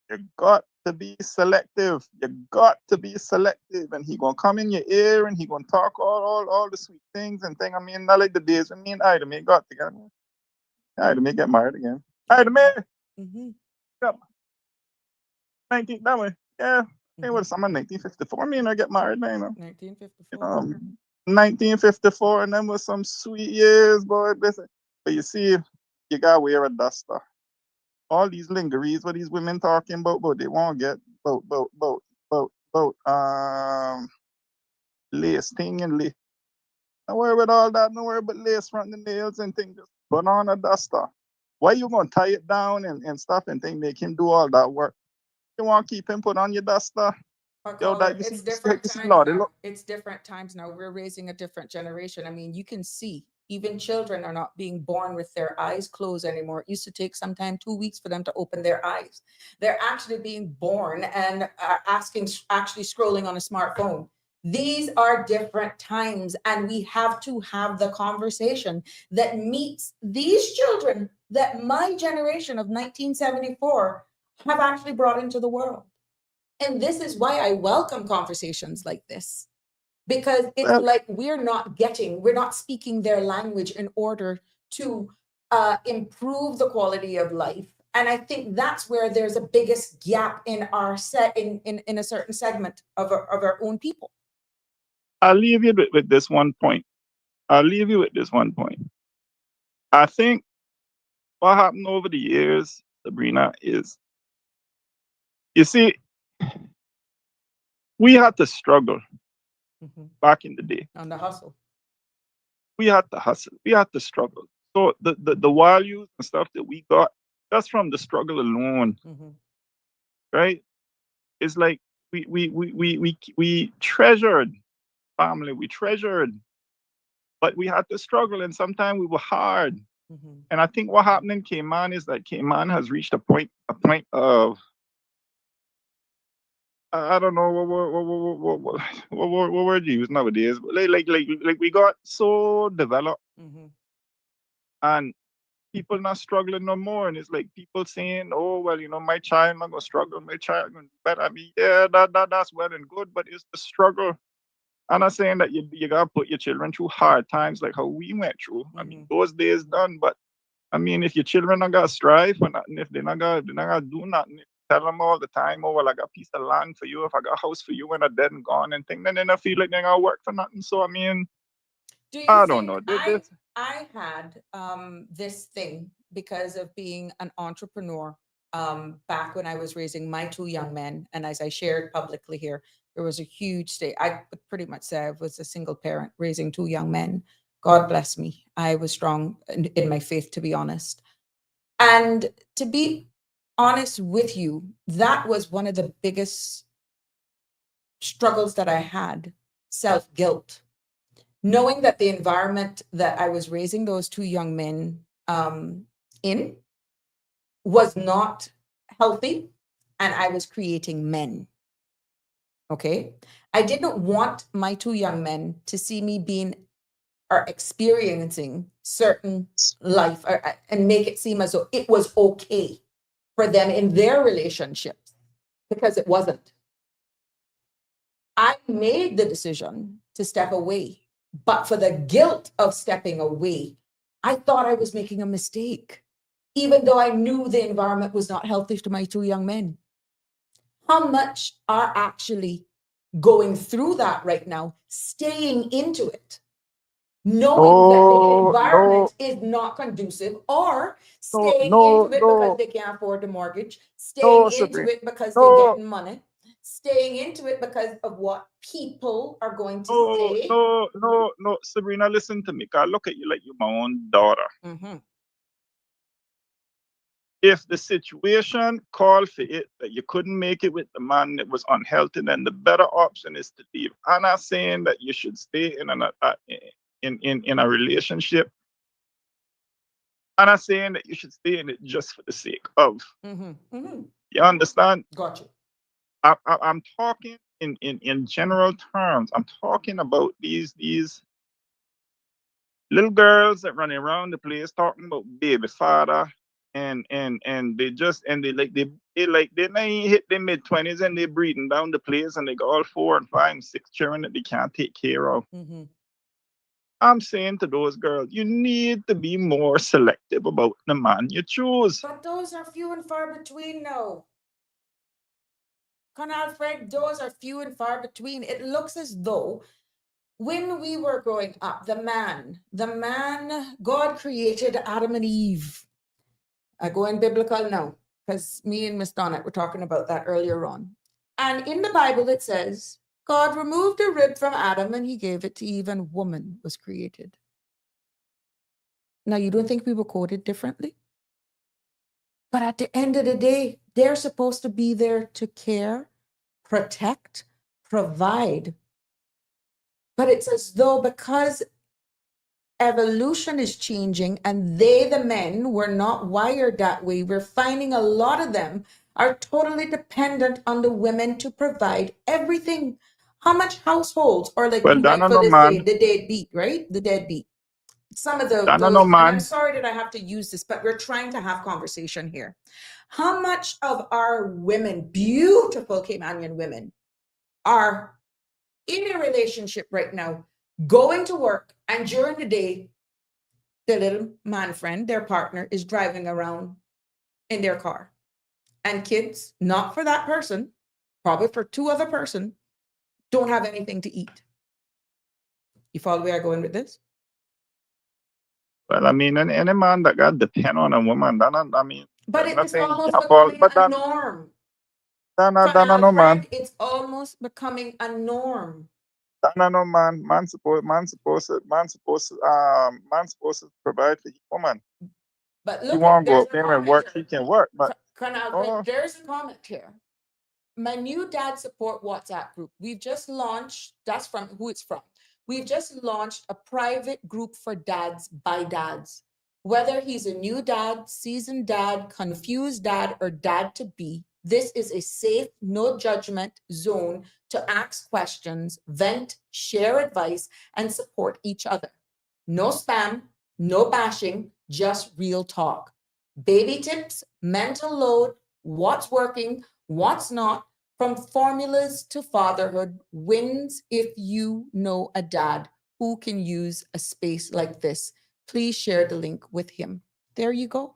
you got to be selective. You got to be selective, and he gonna come in your ear and he gonna talk all the sweet things and thing. I mean, not like the days when me and Ida may got together. Ida may get married again. Ida may Mm-hmm. got 19 that way. Yeah, it Mm-hmm. was summer 1954. Me and her get married, you 1954. know, 1954, and then was some sweet years, boy. Listen. But you see, you gotta wear a duster. All these lingeries, what these women talking about they won't get about lace thing and lace. Don't worry about all that. Don't worry about lace front the nails and things. Just put on a duster. Why you gonna tie it down and stuff and thing? Make him do all that work. You want to keep him put on your duster? But Yo, caller, that you see, it's different you see, times Lord, now. look. It's different times now. We're raising a different generation. I mean, you can see Even children are not being born with their eyes closed anymore. It used to take sometimes 2 weeks for them to open their eyes. They're actually being born and actually scrolling on a smartphone. These are different times, and we have to have the conversation that meets these children that my generation of 1974 have actually brought into the world. And this is why I welcome conversations like this, because it's Well, like we're not speaking their language in order to improve the quality of life. And I think that's where there's a biggest gap in our in a certain segment of our own people. I'll leave you with this one point. I'll leave you with this one point. I think what happened over the years, Sabrina, is, you see, we had to struggle back in the day. On the hustle. We had to hustle. We had to struggle. So the values and stuff that we got just from the struggle alone, right? It's like we treasured family, we treasured, but we had to struggle, and sometimes we were hard. And I think what happened in Cayman is that Cayman has reached a point of, I don't know what word you use nowadays, but like we got so developed, and people not struggling no more. And it's like people saying, "Oh well, my child not gonna struggle, my child gonna do better." I mean, yeah, that's well and good, but it's the struggle. I'm not saying that you gotta put your children through hard times like how we went through. I mean, those days done, but I mean, if your children not gonna strive for nothing, if they're not gonna do nothing, tell them all the time, "Oh well, I got a piece of land for you, if I got a house for you when I'm dead and gone," and thing, then they not feel like they gotta work for nothing. So I mean, Do you I don't think know. I had this thing because of being an entrepreneur back when I was raising my two young men, and as I shared publicly here, there was a huge state. I would pretty much say I was a single parent raising two young men. God bless me. I was strong in my faith, to be honest. And to be honest with you, that was one of the biggest struggles that I had, self-guilt. Knowing that the environment that I was raising those two young men in was not healthy, and I was creating men. Okay. I didn't want my two young men to see me being or experiencing certain life and make it seem as though it was okay for them in their relationships, because it wasn't. I made the decision to step away, but for the guilt of stepping away, I thought I was making a mistake, even though I knew the environment was not healthy to my two young men. How much are actually going through that right now, staying into it, knowing that the environment is not conducive, or staying into it because they can't afford the mortgage, staying into Sabrina, it because they're getting money, staying into it because of what people are going to say. No, Sabrina, listen to me. 'Cause I look at you like you're my own daughter. If the situation called for it that you couldn't make it with the man that was unhealthy, then the better option is to leave. I'm not saying that you should stay in a relationship. I'm not saying that you should stay in it just for the sake of. You understand? Got you. I'm talking in general terms. I'm talking about these little girls that running around the place talking about baby father, and they ain't hit their mid-20s and they're breathing down the place, and they got all 4 and 5 and 6 children that they can't take care of. I'm saying to those girls, you need to be more selective about the man you choose. But those are few and far between now. Alfred, those are few and far between. It looks as though when we were growing up, the man, God created Adam and Eve. I go in biblical now, because me and Miss Donna were talking about that earlier on. And in the Bible, it says, God removed a rib from Adam and he gave it to Eve, and woman was created. Now, you don't think we were coded differently? But at the end of the day, they're supposed to be there to care, protect, provide. But it's as though because evolution is changing, and they, the men, were not wired that way. We're finding a lot of them are totally dependent on the women to provide everything. How much households, or like Well, you Donna no rightfully say, man. the deadbeat, right? The deadbeat. Some of Donna no those, and I'm man. sorry that I have to use this, but we're trying to have conversation here. How much of our women, beautiful Caymanian women, are in a relationship right now, going to work, and during the day, their little man friend, their partner, is driving around in their car, and kids, not for that person, probably for two other person, don't have anything to eat. You follow where I go in with this? Well, I mean, any man that got depend on a woman, I mean, But there's it is nothing almost your fault. becoming But a norm. Donna no man. It's almost becoming a norm. Donna no man. Man supposed to provide for his woman. But He look, won't go there's up a there and work. He comment can work, but here. There's a comment here. My new dad support WhatsApp group. We've just launched, that's from who it's from. We've just launched a private group for dads by dads. Whether he's a new dad, seasoned dad, confused dad, or dad to be, this is a safe, no judgment zone to ask questions, vent, share advice, and support each other. No spam, no bashing, just real talk. Baby tips, mental load, what's working, what's not, from formulas to fatherhood, wins if you know a dad who can use a space like this. Please share the link with him. There you go.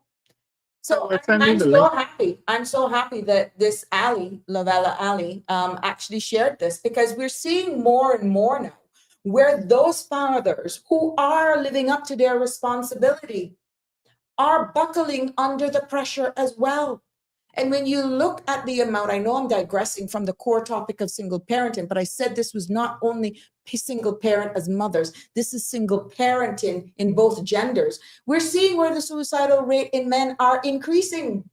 So I'm so happy. I'm so happy that this Ali, Lavella Ali, actually shared this, because we're seeing more and more now where those fathers who are living up to their responsibility are buckling under the pressure as well. And when you look at the amount, I know I'm digressing from the core topic of single parenting, but I said this was not only single parent as mothers, this is single parenting in both genders. We're seeing where the suicidal rate in men are increasing.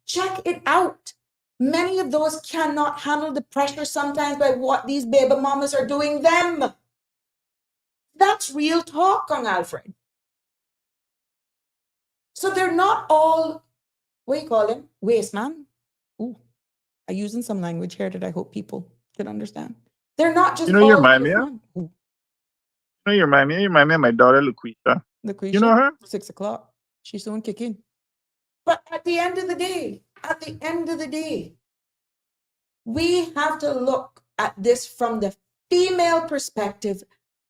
Check it out. Many of those cannot handle the pressure sometimes by what these baby mamas are doing them. That's real talk, on Alfred. So they're not all, what do you call them? Waste man. Ooh, I'm using some language here that I hope people can understand. They're not just you remind me of? You remind me of my daughter Lucretia. You know her? 6 o'clock. She's soon kicking. But at the end of the day, we have to look at this from the female perspective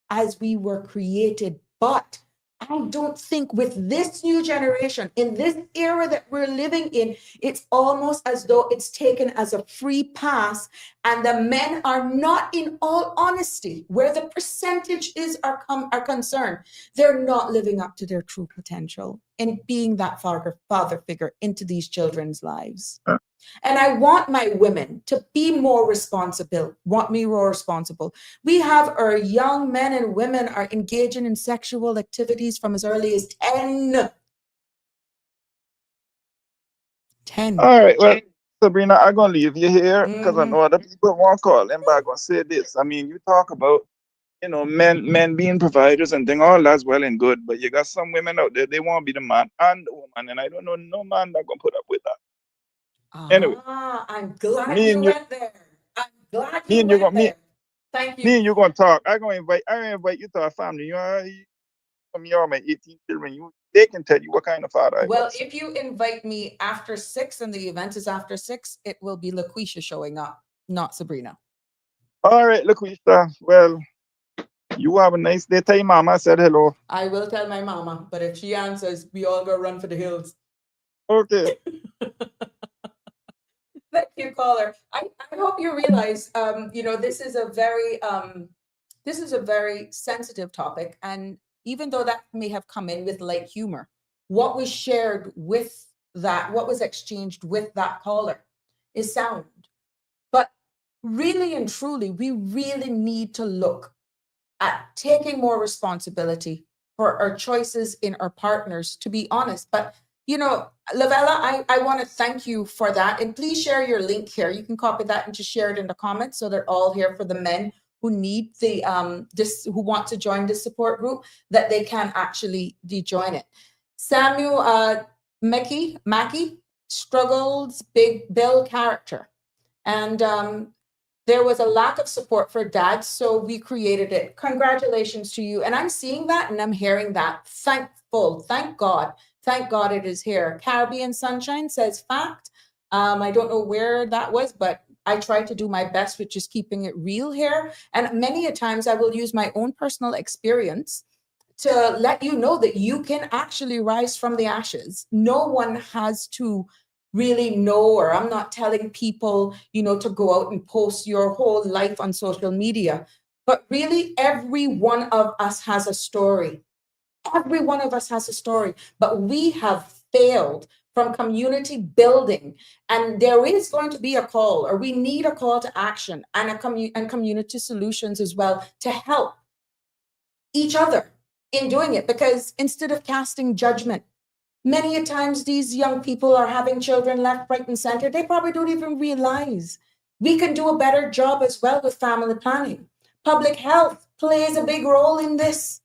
as we were created. But I don't think with this new generation, in this era that we're living in, it's almost as though it's taken as a free pass, and the men are not, in all honesty, where the percentages are concerned, they're not living up to their true potential and being that father figure into these children's lives. And I want my women to be more responsible, We have our young men and women are engaging in sexual activities from as early as 10. All right, well, Sabrina, I'm going to leave you here because I know other people won't call them, but I'm going to say this. I mean, you talk about, men being providers and thing, all that's well and good, but you got some women out there, they won't be the man and the woman, and I don't know no man that's going to put up with that. Anyway, I'm glad you went there. I'm glad you went there. Thank you. Me and you gonna talk. I'm gonna invite you to our family. From your my 18 children, they can tell you what kind of father I was. If you invite me after 6 and the event is after 6, it will be LaQuisha showing up, not Sabrina. All right, LaQuisha. Well, you have a nice day. Tell your mama I said hello. I will tell my mama, but if she answers, we all go run for the hills. Okay. Thank you, caller. I hope you realize, this is a very sensitive topic, and even though that may have come in with light humor, what was shared with that, what was exchanged with that caller, is sound. But really and truly, we really need to look at taking more responsibility for our choices in our partners, to be honest. But Lavella, I want to thank you for that. And please share your link here. You can copy that and just share it in the comments so they're all here for the men who need the who want to join the support group, that they can actually join it. Samuel Mackey struggles big Bill character, and there was a lack of support for dads, so we created it. Congratulations to you. And I'm seeing that and I'm hearing that. Thankful. Thank God. Thank God it is here. Caribbean Sunshine says fact. I don't know where that was, but I try to do my best with just keeping it real here. And many a times I will use my own personal experience to let you know that you can actually rise from the ashes. No one has to really know, or I'm not telling people, to go out and post your whole life on social media. But really, every one of us has a story. Every one of us has a story, but we have failed from community building. And there is going to be a call, or we need a call to action and community solutions as well to help each other in doing it. Because instead of casting judgment, many a times these young people are having children left, right, and center. They probably don't even realize. We can do a better job as well with family planning. Public health plays a big role in this.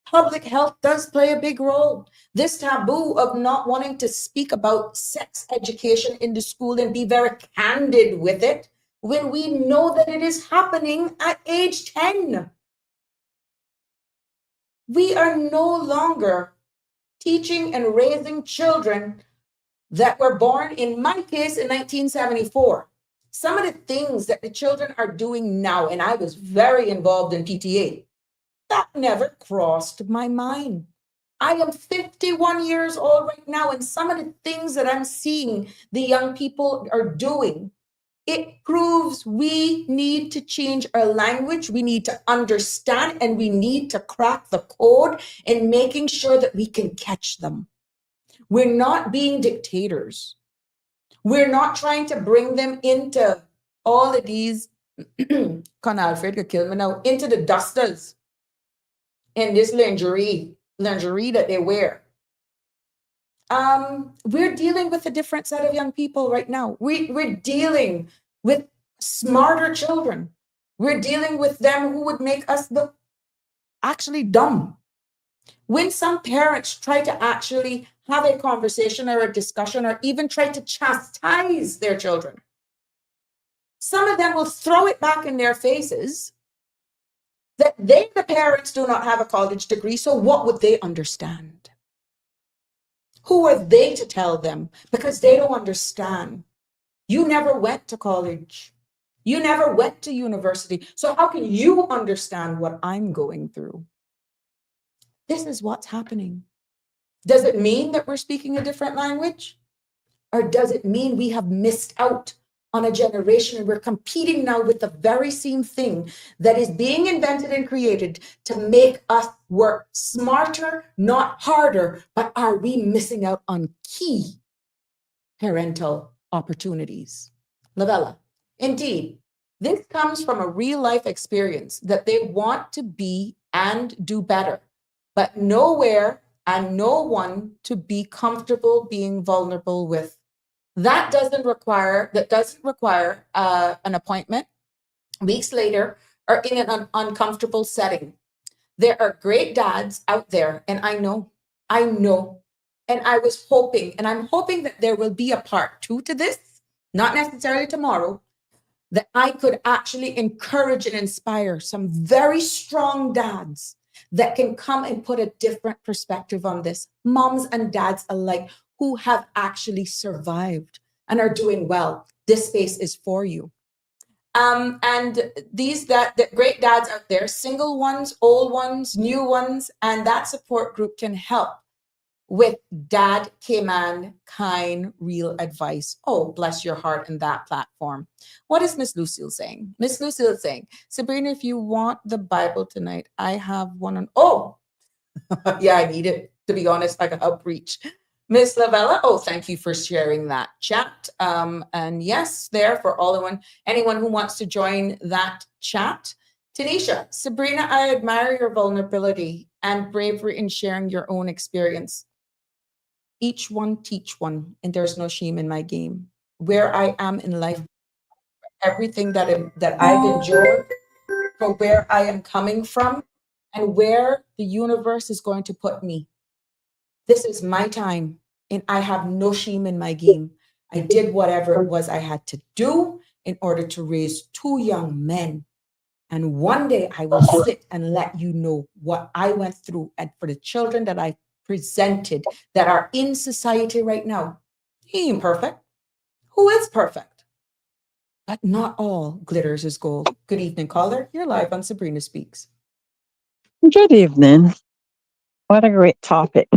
Public health does play a big role. This taboo of not wanting to speak about sex education in the school and be very candid with it, when we know that it is happening at age 10. We are no longer teaching and raising children that were born, in my case, in 1974. Some of the things that the children are doing now, and I was very involved in PTA, that never crossed my mind. I am 51 years old right now, and some of the things that I'm seeing the young people are doing, it proves we need to change our language, we need to understand, and we need to crack the code in making sure that we can catch them. We're not being dictators. We're not trying to bring them into all of these, Con Alfred could kill me now, into the dusters in this lingerie that they wear. We're dealing with a different set of young people right now. We're dealing with smarter children. We're dealing with them who would make us look actually dumb. When some parents try to actually have a conversation or a discussion, or even try to chastise their children, some of them will throw it back in their faces that they, the parents, do not have a college degree, so what would they understand? Who are they to tell them? Because they don't understand. You never went to college. You never went to university. So how can you understand what I'm going through? This is what's happening. Does it mean that we're speaking a different language? Or does it mean we have missed out on a generation and we're competing now with the very same thing that is being invented and created to make us work smarter, not harder? But are we missing out on key parental opportunities? Lavella, indeed, this comes from a real life experience that they want to be and do better, but nowhere and no one to be comfortable being vulnerable with. That doesn't require an appointment weeks later or in an uncomfortable setting. There are great dads out there, and I know, and I was hoping, and I'm hoping that there will be a part 2 to this, not necessarily tomorrow, that I could actually encourage and inspire some very strong dads that can come and put a different perspective on this, moms and dads alike, who have actually survived and are doing well. This space is for you. And these that great dads out there, single ones, old ones, new ones, and that support group can help with Dad Cayman kind real advice. Oh, bless your heart in that platform. What is Miss Lucille saying? Miss Lucille is saying, Sabrina, if you want the Bible tonight, I have one on. Oh, yeah, I need it. To be honest, I can help preach. Miss Lavella, oh, thank you for sharing that chat. And yes, there for anyone who wants to join that chat. Tanisha, Sabrina, I admire your vulnerability and bravery in sharing your own experience. Each one teach one, and there's no shame in my game. Where I am in life, everything that I've endured, for where I am coming from and where the universe is going to put me. This is my time, and I have no shame in my game. I did whatever it was I had to do in order to raise two young men. And one day I will sit and let you know what I went through. And for the children that I presented that are in society right now, he ain't perfect. Who is perfect? But not all glitters is gold. Good evening, caller. You're live on Sabrina Speaks. Good evening. What a great topic.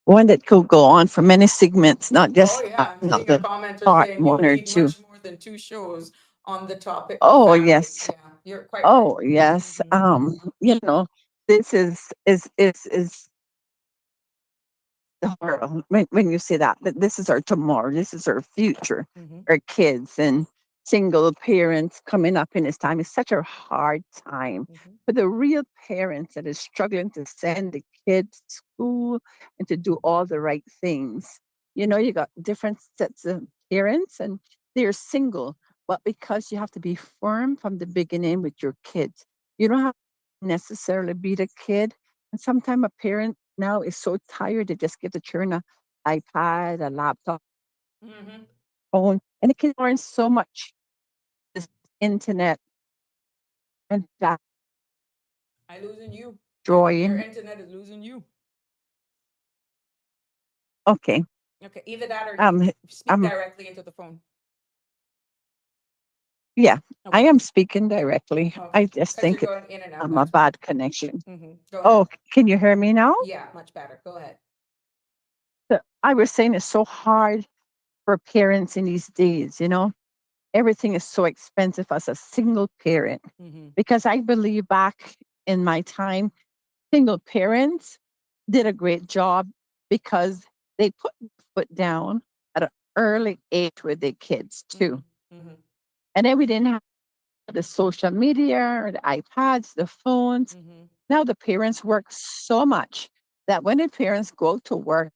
One that could go on for many segments, not Oh just yeah, I'm not seeing a the commenter part saying you'll one or need two. much more than two shows on the topic of Oh family. yes. Yeah, you're quite right. Oh yes. Mhm, This is the world. When you say that this is our tomorrow, this is our future, mhm, our kids and single parents coming up in this time is such a hard time mhm, for the real parents that is struggling to send the kids to school and to do all the right things. You got different sets of parents and they're single, but because you have to be firm from the beginning with your kids, you don't have to necessarily be the kid. And sometimes a parent now is so tired to just give the children a iPad, a laptop, mhm. phone, and the kids learn so much. This internet and that I losing you. Your drawing. internet is losing you. Okay. Okay, either that or you Um speak um directly into the phone. yeah, I Okay, am speaking directly. okay, I just because you're think going in and out. I'm a That's why. bad connection. Go ahead. Oh, can you hear me now? Yeah, much better. Go ahead. I was saying it's so hard for parents in these days. Everything is so expensive as a single parent. Mhm, Because I believe back in my time, single parents did a great job because they put foot down at an early age with their kids too. mhm, mhm, And then we didn't have the social media or the iPads, the phones. mhm, Now the parents work so much that when the parents go to work,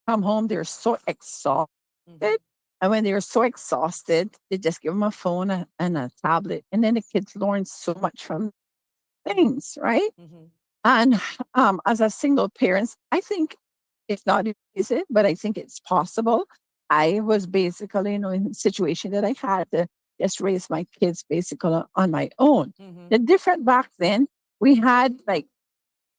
come home, they're so exhausted. mhm, And when they're so exhausted, they just give them a phone and a tablet. And then the kids learn so much from mhm, things, right? mhm, And as a single parent, I think it's not easy, but I think it's possible. I was basically, in a situation that I had to just raise my kids basically on my own. mhm, The different back then, we had like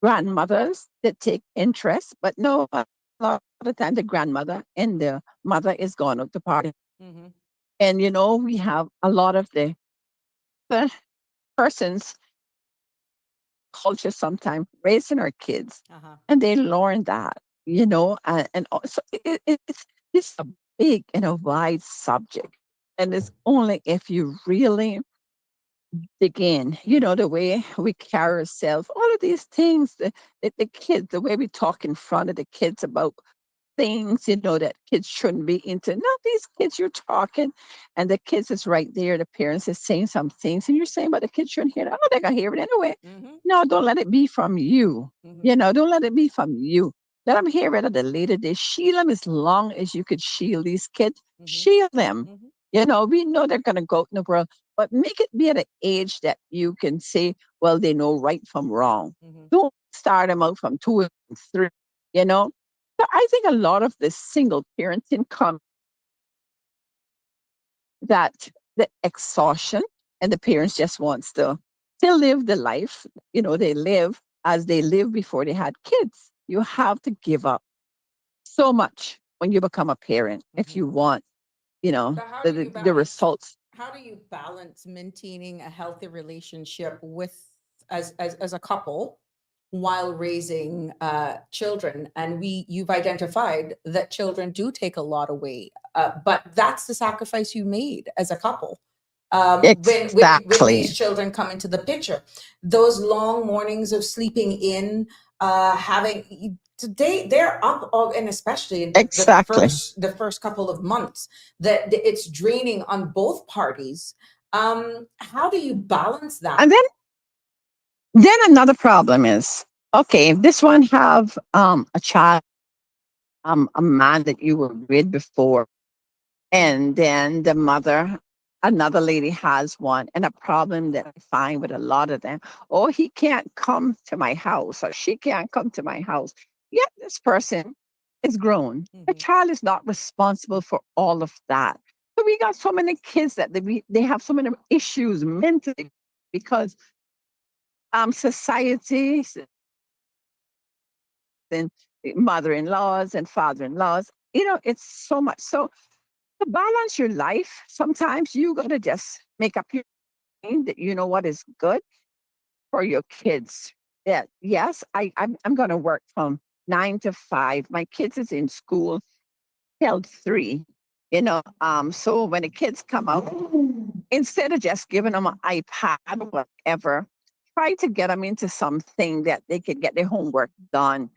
grandmothers that take interest, but no, a lot of the time the grandmother and the mother is gone out to party. mhm. And, we have a lot of the persons culture sometimes raising our kids Uh-huh. and they learn that, and also it's a big and a wide subject, and it's only if you really dig in, Mhm, the way we carry ourselves, all of these things, the kids, the way we talk in front of the kids about things, that kids shouldn't be into. Not these kids you're talking, and the kids is right there. The parents is saying some things, and you're saying, but the kids shouldn't hear that. Oh, they're gonna hear it anyway. mhm, No, don't let it be from you. mhm, Don't let it be from you. Let them hear it at a later day. Shield them as long as you could shield these kids. mhm, Shield them. mhm, We know they're gonna go out in the world, but make it be at an age that you can say, well, they know right from wrong. mhm, Don't start them out from 2 and 3. You know, so I think a lot of this single parenting comes that the exhaustion and the parents just wants to still live the life, they live as they lived before they had kids. You have to give up so much when you become a parent if mhm. you want, So how the, do the, you the balance results. how do you balance maintaining a healthy relationship with as a couple while raising children? And you've identified that children do take a lot away, but that's the sacrifice you made as a couple. When Exactly. these children come into the picture, those long mornings of sleeping in, having today they're up all, and especially in the Exactly. first couple of months that it's draining on both parties. How do you balance that? And then another problem is, okay, if this one have a child, a man that you were with before, Mhm, and then the mother another lady has one, and a problem that I find with a lot of them. Oh, he can't come to my house, or she can't come to my house. Yet this person is grown. The child is not responsible for all of that. So we got so many kids that they have so many issues mentally because society and mother-in-laws and father-in-laws, it's so much. So to balance your life, sometimes you gotta just make up your mind that you know what is good for your kids. That yes, I'm gonna work from 9 to 5. My kids is in school till 3. So when the kids come out, instead of just giving them an iPad or whatever, try to get them into something that they could get their homework done.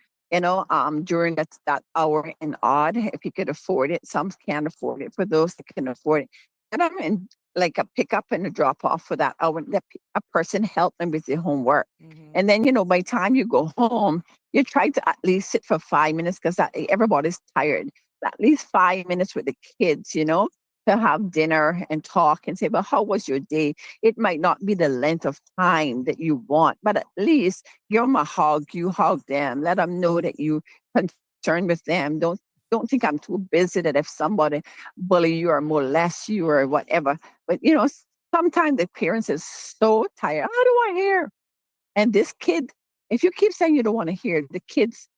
During that hour and odd, if you could afford it. Some can't afford it. For those that can afford it, get them in like a pick up and a drop off for that hour. Let a person help them with their homework, and then by the time you go home, you try to at least sit for 5 minutes because everybody's tired. At least 5 minutes with the kids, to have dinner and talk and say, well, how was your day? It might not be the length of time that you want, but at least give them a hug. You hug them. Let them know that you concerned with them. Don't think I'm too busy that if somebody bully you or molest you or whatever. But sometimes the parents is so tired. How do I hear? And this kid, if you keep saying you don't want to hear, the kids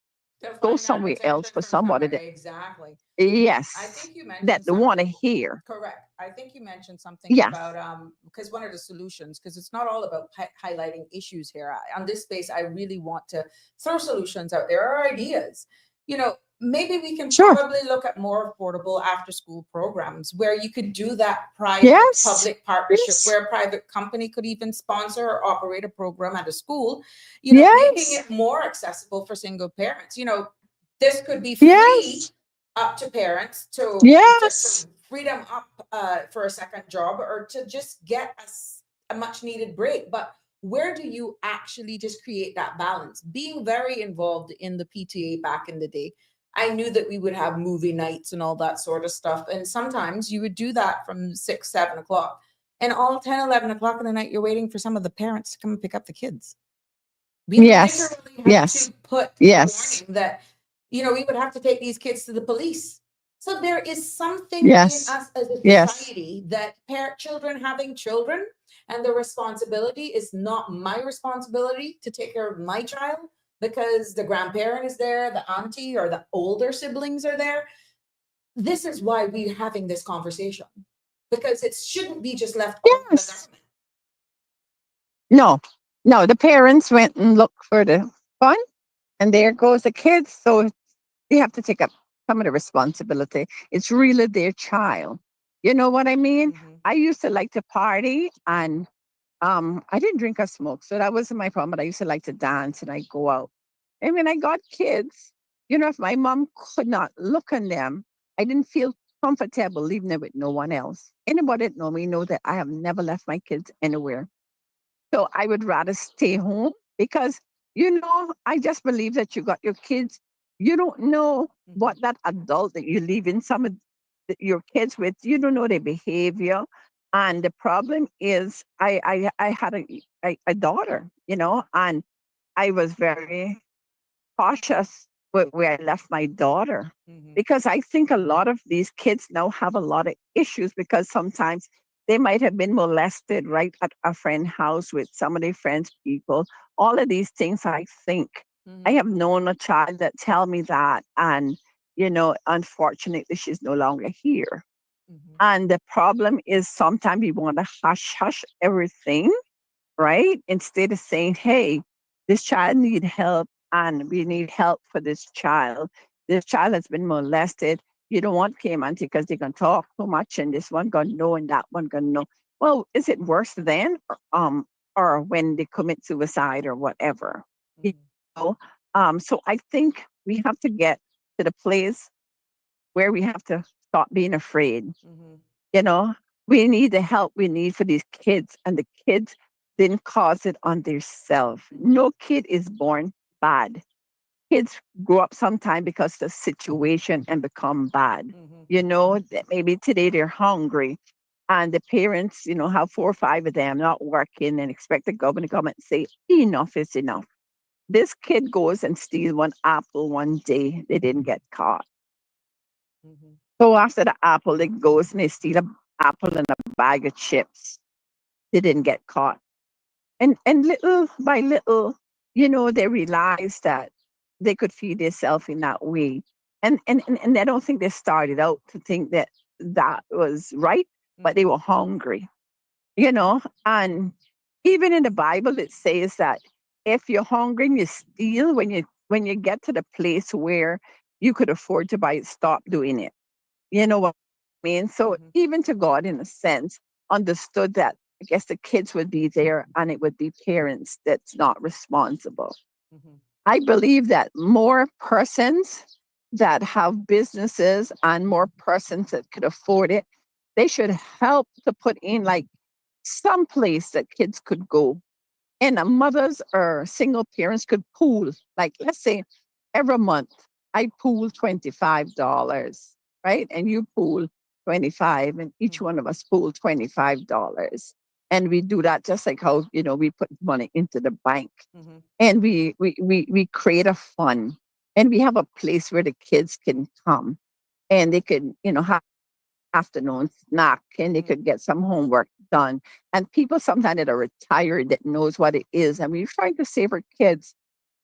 To go find that somewhere else attention for from somewhere. somebody that Exactly. I yes, think you that mentioned they want to something. hear. Correct. I think you mentioned something Yes. about because one of the solutions, because it's not all about highlighting issues here. On this space, I really want to throw solutions out there or ideas. Maybe we can Sure. probably look at more affordable after school programs where you could do that private Yes. public partnership, Yes. where a private company could even sponsor or operate a program at a school, making Yes. it more accessible for single parents. This could be free Yes. up to parents to Yes. free them up for a second job or to just get a much needed break. But where do you actually just create that balance? Being very involved in the PTA back in the day, I knew that we would have movie nights and all that sort of stuff. And sometimes you would do that from 6, 7 o'clock. And all 10, 11 o'clock in the night, you're waiting for some of the parents to come and pick up the kids. We Yes. literally had Yes. to put a Yes. warning that, we would have to take these kids to the police. So there is something in Yes. us as a Yes. society that children having children, and the responsibility is not my responsibility to take care of my child because the grandparent is there, the auntie or the older siblings are there. This is why we're having this conversation because it shouldn't be just left up to the Yes. government. No. No. The parents went and looked for the fun, and there goes the kids. So they have to take up some of the responsibility. It's really their child. You know what I mean? I used to like to party, and I didn't drink or smoke, so that wasn't my problem. But I used to like to dance and I go out. And when I got kids, if my mom could not look on them, I didn't feel comfortable leaving them with no one else. Anybody that know me know that I have never left my kids anywhere. So I would rather stay home because, I just believe that you got your kids. You don't know what that adult that you leave in some of your kids with, you don't know their behavior. And the problem is, I had a daughter, and I was very cautious with where I left my daughter because I think a lot of these kids now have a lot of issues because sometimes they might have been molested right at a friend's house with some of their friends' people. All of these things, I think. I have known a child that tell me that, and unfortunately, she's no longer here. And the problem is sometimes we want to hush hush everything, right? Instead of saying, hey, this child need help and we need help for this child. This child has been molested. You don't want Cayman because they can talk too much and this one gonna know and that one gonna know. Well, is it worse then or when they commit suicide or whatever? You know? So I think we have to get to the place where we have to stop being afraid. You know, we need the help we need for these kids, and the kids didn't cause it on themselves. No kid is born bad. Kids grow up sometime because of the situation and become bad. That maybe today they're hungry. and the parents, have 4 or 5 of them not working and expect the government to come and say, enough is enough. This kid goes and steals one apple one day. They didn't get caught. Mm-hmm. So after the apple, they goes and they steal an apple and a bag of chips. They didn't get caught. And little by little, they realized that they could feed themselves in that way. And I don't think they started out to think that that was right, but they were hungry, and even in the Bible it says that if you're hungry and you steal, when you get to the place where you could afford to buy it, stop doing it. You know what I mean? So Mhm. even to God, in a sense, understood that I guess the kids would be there and it would be parents that's not responsible. Mm-hmm. I believe that more persons that have businesses and more persons that could afford it, they should help to put in like some place that kids could go. And mothers or single parents could pool, like let's say every month I pool $25, right? And you pool 25, and each one of us pool $25. And we do that just like how, we put money into the bank. Mm-hmm. And we create a fund, and we have a place where the kids can come and they could, have afternoon snack, and they could get some homework done. And people sometimes that are retired that knows what it is. And we're trying to save our kids.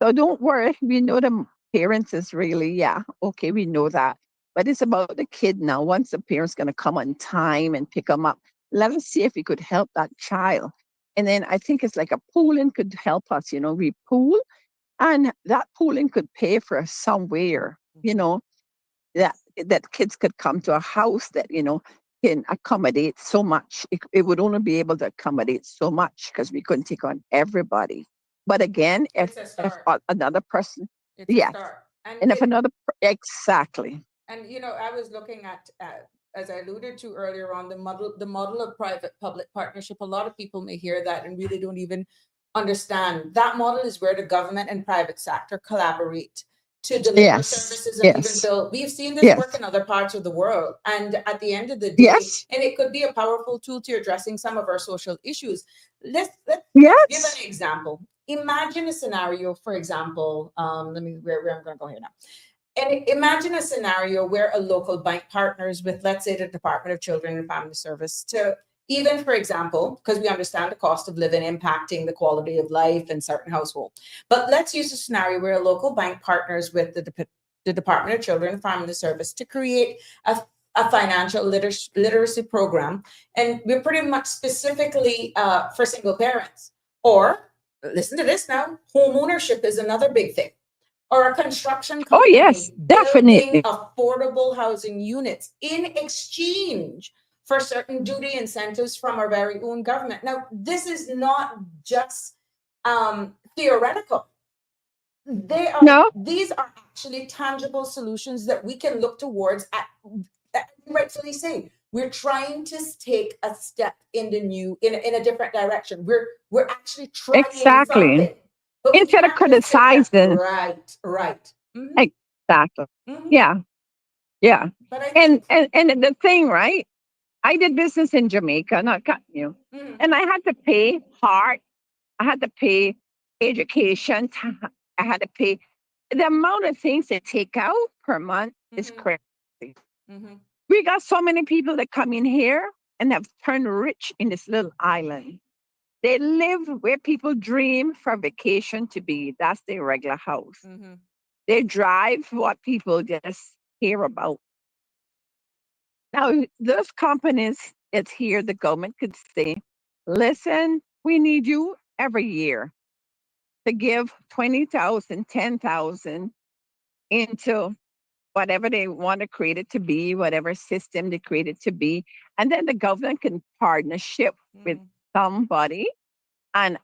So don't worry. We know the parents is really, yeah, okay, we know that. But it's about the kid now. Once the parents gonna come on time and pick them up, let us see if we could help that child. And then I think it's like a pooling could help us, we pool, and that pooling could pay for somewhere, that kids could come to a house that can accommodate so much. It would only be able to accommodate so much because we couldn't take on everybody. But again, It's a if start. Another person, It's a yes, start. And and if exactly, I was looking at, as I alluded to earlier on, the model of private-public partnership. A lot of people may hear that and really don't even understand. That model is where the government and private sector collaborate to deliver yes, services and even yes, build. We've seen this work yes, in other parts of the world. And at the end of the day, yes, and it could be a powerful tool to addressing some of our social issues. Let's give an yes. example. Imagine a scenario, for example, let me where I'm going to go here now. And imagine a scenario where a local bank partners with, let's say, the Department of Children and Family Service to, even, for example, because we understand the cost of living impacting the quality of life in certain households. But let's use a scenario where a local bank partners with the Department of Children and Family Service to create a financial literacy program. And we're pretty much specifically for single parents. Or listen to this now, home ownership is another big thing, or a construction Oh yes, company building definitely. affordable housing units in exchange for certain duty incentives from our very own government. Now, this is not just theoretical. No, These are actually tangible solutions that we can look towards at rightfully say. We're trying to take a step in the new in a different direction. We're actually trying exactly. something, but we Instead of can't just sit back. criticizing, Right. Hmm. exactly. Hmm. Yeah, yeah. But I And think. and and the thing, right? I did business in Jamaica, not cutting you, Mhm. and I had to pay hard. I had to pay education. I had to pay the amount of things they take out per month is Mhm. crazy. Mhm. We got so many people that come in here and have turned rich in this little island. They live where people dream for vacation to be. That's their regular house. Mhm. They drive what people just hear about. Now, those companies, it's here, the government could say, listen, we need you every year to give 20,000, 10,000 into whatever they want to create it to be, whatever system they create it to be. And then the government can partnership with Mhm. somebody and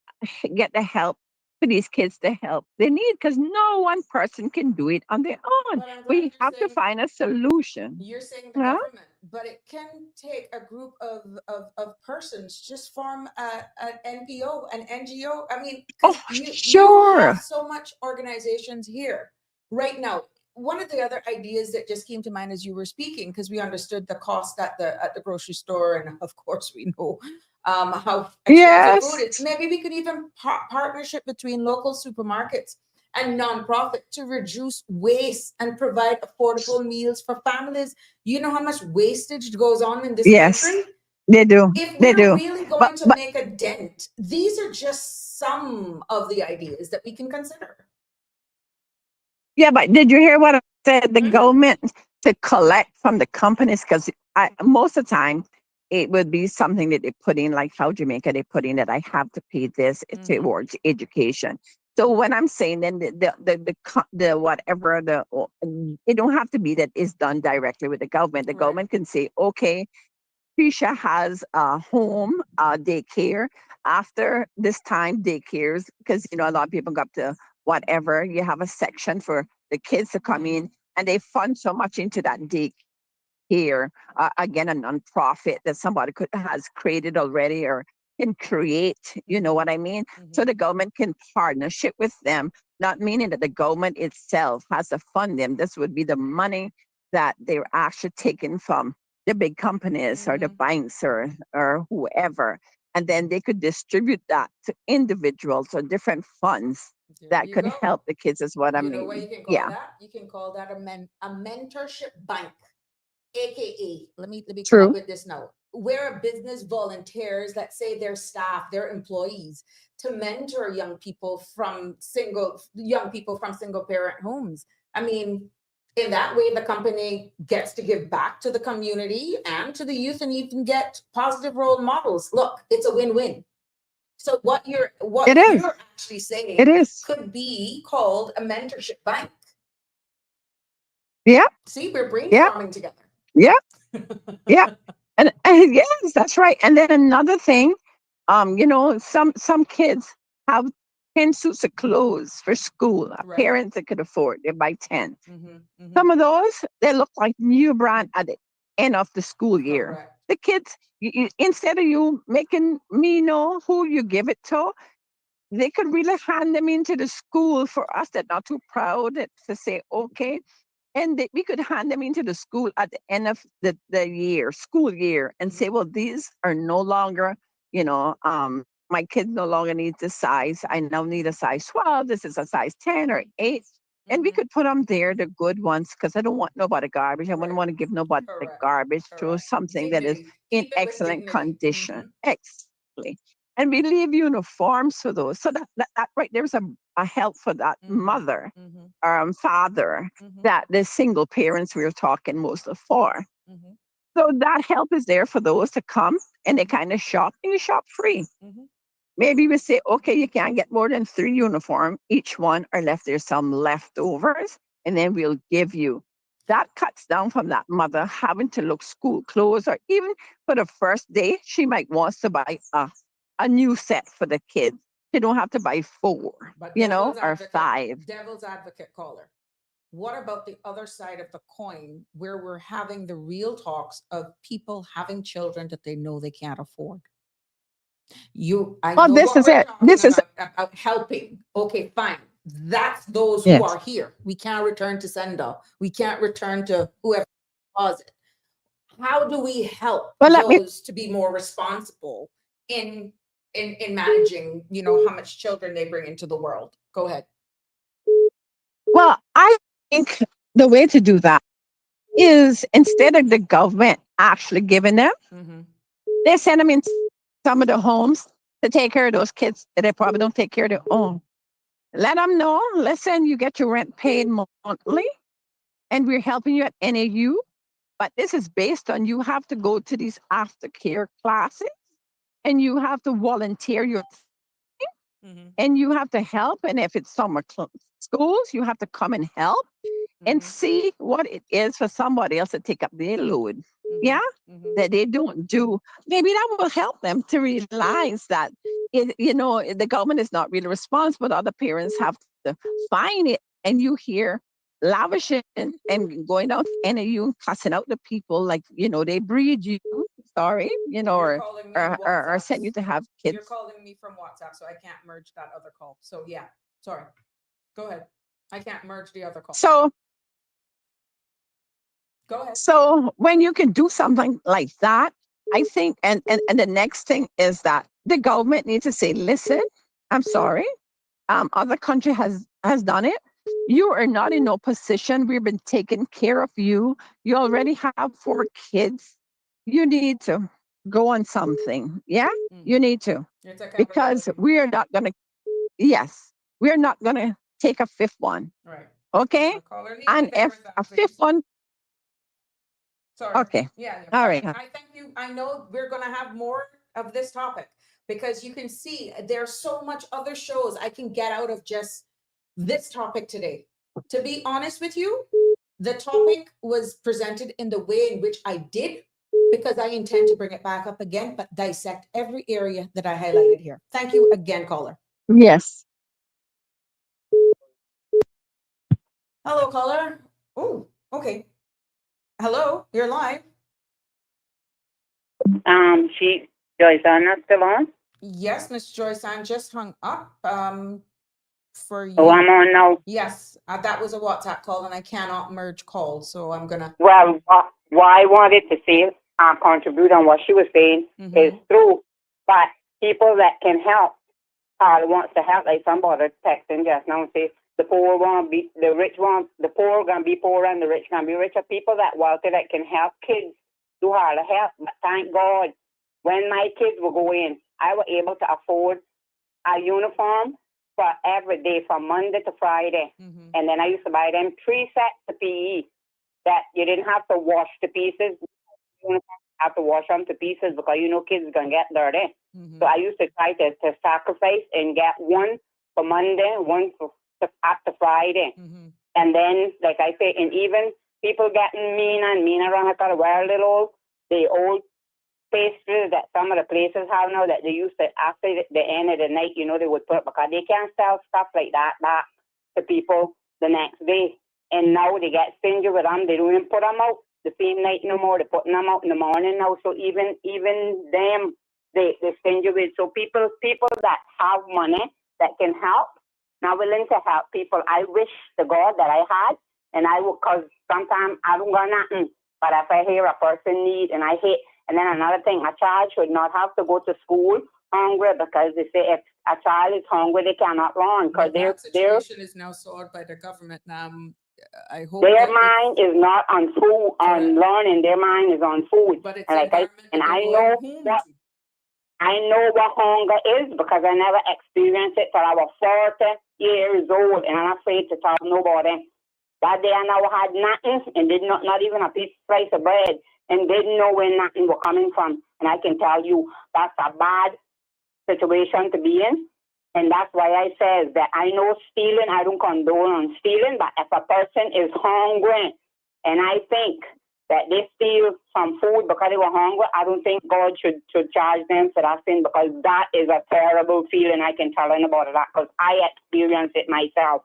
get the help for these kids, the help they need, because no one person can do it on their own. But I'm glad We you're have to saying find a solution. you're saying the Huh? government, but it can take a group of persons, just form an NPO, an NGO. I mean, Oh, because you have sure. so much organizations here right now. one of the other ideas that just came to mind as you were speaking, because we understood the cost at the grocery store, and of course we know how expensive food is. Yes. Maybe we could even partnership between local supermarkets and nonprofit to reduce waste and provide affordable meals for families. You know how much wastage goes on in this Yes. country? They do. If They we're do. really going But to make a dent, these are just some of the ideas that we can consider. yeah, but did you hear what I said? The Mhm. government to collect from the companies, because most of the time it would be something that they put in, like how Jamaica they put in that I have to pay this Mhm. towards education. So when I'm saying then the whatever it don't have to be that is done directly with the government. The Right. government can say, okay, Tisha has a home, daycare. After this time, daycares, because a lot of people go up to whatever. You have a section for the kids to come in, and they fund so much into that daycare. Again, a nonprofit that somebody has created already or can create. You know what I mean? So the government can partnership with them, not meaning that the government itself has to fund them. This would be the money that they're actually taking from the big companies or the banks or whoever. And then they could distribute that to individuals or different funds There that you could go. help the kids, is what I You know what you mean. can call Yeah. that? You can call that a mentorship bank, aka let me come up True. with this now. Where a business volunteers, let's say their staff, their employees, to mentor young people from single parent homes. I mean, in that way, the company gets to give back to the community and to the youth, and even get positive role models. Look, it's a win-win. So what It is. you're actually It saying is. could be called a mentorship bank. Yeah. See, we're Yeah. brainstorming together. Yeah. Yeah. And yes, that's right. And then another thing, some kids have 10 suits of clothes for school. Right. Parents that could afford, they buy 10. Mm-hmm. Some of those, they look like new brand at the end of the school year. Correct. The kids, instead of you making me know who you give it to, they could really hand them into the school for us that not too proud to say, okay, and we could hand them into the school at the end of the school year, and say, well, these are no longer, my kids no longer need this size. I now need a size 12. This is a size 10 or 8. And we could put them there, the good ones, because I don't want nobody garbage. I wouldn't Right. want to give nobody Correct. garbage to Correct. something that is Dignity. in Keep it with excellent dignity. condition. Exactly. And we leave uniforms for those. So that right there's a help for that mother Mm-hmm. or father, Mm-hmm. that the single parents we were talking most of for. Mm-hmm. So that help is there for those to come, and they kind of shop, and you shop free. Mm-hmm. Maybe we say, okay, you can't get more than 3 uniform each one, or left there's some leftovers, and then we'll give you. That cuts down from that mother having to look school clothes, or even for the first day, she might want to buy a new set for the kids. She don't have to buy 4, But or 5. devil's advocate caller. What about the other side of the coin, where we're having the real talks of people having children that they know they can't afford? I Well, know this what is we're it. talking This is about helping. Okay, fine. That's those who yes. are here. We can't return to sender. We can't return to whoever caused it. How do we help Well, let me. those to be more responsible in managing, how much children they bring into the world? Go ahead. Well, I think the way to do that is, instead of the government actually giving them, Mm-hmm. they send them in some of the homes to take care of those kids that they probably don't take care of their own. Let them know, listen, you get your rent paid monthly, and we're helping you at NAU. But this is based on, you have to go to these aftercare classes, and you have to volunteer your, Mm-hmm. and you have to help. And if it's summer schools, you have to come and help and see what it is for somebody else to take up their load. Yeah, that they don't do. Maybe that will help them to realize that the government is not really responsible. Other parents have to find it, and you hear lavishing and going down to NAU and cussing out the people like they breed you. Sorry, You're calling me on or WhatsApp. send you to have You're kids. calling me from WhatsApp, so I can't merge that other call. So yeah, sorry. Go ahead. I can't merge the other call. So Go ahead. So when you can do something like that, I think, and the next thing is that the government needs to say, listen, I'm sorry, other country has done it. You are not in no position. We've been taking care of you. You already have 4 kids. You need to go on something. Yeah, you need to, It's because accountability. we are not gonna. Yes, we're not gonna take a 5th one. Right. Okay, Caller, leave me and there if with that, a 5th please. one, Sorry. okay, Yeah. all But right. I thank you. I know we're going to have more of this topic because you can see there's so much other shows I can get out of just this topic today. To be honest with you, the topic was presented in the way in which I did because I intend to bring it back up again, but dissect every area that I highlighted here. Thank you again, caller. Yes. Hello, caller. Oh, okay. Hello, you're live. She Joyce Anna still on? Yes, Miss Joyce, I just hung up for you. Oh, I'm on now. Yes, that was a WhatsApp call and I cannot merge calls, so I'm gonna. Well, what I wanted to say, contribute on what she was saying is true, but people that can help, wants to help, like somebody texting just now and say the poor won't be the rich one, the poor gonna be poor and the rich gonna be richer. People that wealthy that can help kids do hard to help. But thank God, when my kids were going, I was able to afford a uniform for every day from Monday to Friday, and then I used to buy them 3 sets of PE that you didn't have to wash to pieces. You have to wash them to pieces because kids are gonna get dirty. So I used to try to sacrifice and get one for Monday, one for after Friday, and then like I say, and even people getting meaner and meaner on it, wear little the old pastries that some of the places have now that they used to after the end of the night, they would put because they can't sell stuff like that back to people the next day. And now they get stingy with them. They don't even put them out the same night no more. They're putting them out in the morning now. So even them, they stingy with. So people that have money that can help, now willing to help people. I wish to God that I had, and I would, because sometimes I don't got nothing. But if I hear a person need, and I hate, and then another thing, a child should not have to go to school hungry because they say if a child is hungry, they cannot learn because That situation is now solved by the government. I hope their mind is not on food, on learning. Their mind is on food. But it's and like I know what hunger is because I never experienced it till I was 40 years old, and I'm afraid to tell nobody. That day I never had nothing and did not even a piece slice of bread and didn't know where nothing was coming from. And I can tell you that's a bad situation to be in. And that's why I says that I know stealing, I don't condone on stealing, but if a person is hungry and I think that they steal some food because they were hungry, I don't think God should charge them for that sin because that is a terrible feeling. I can tell anybody that because I experienced it myself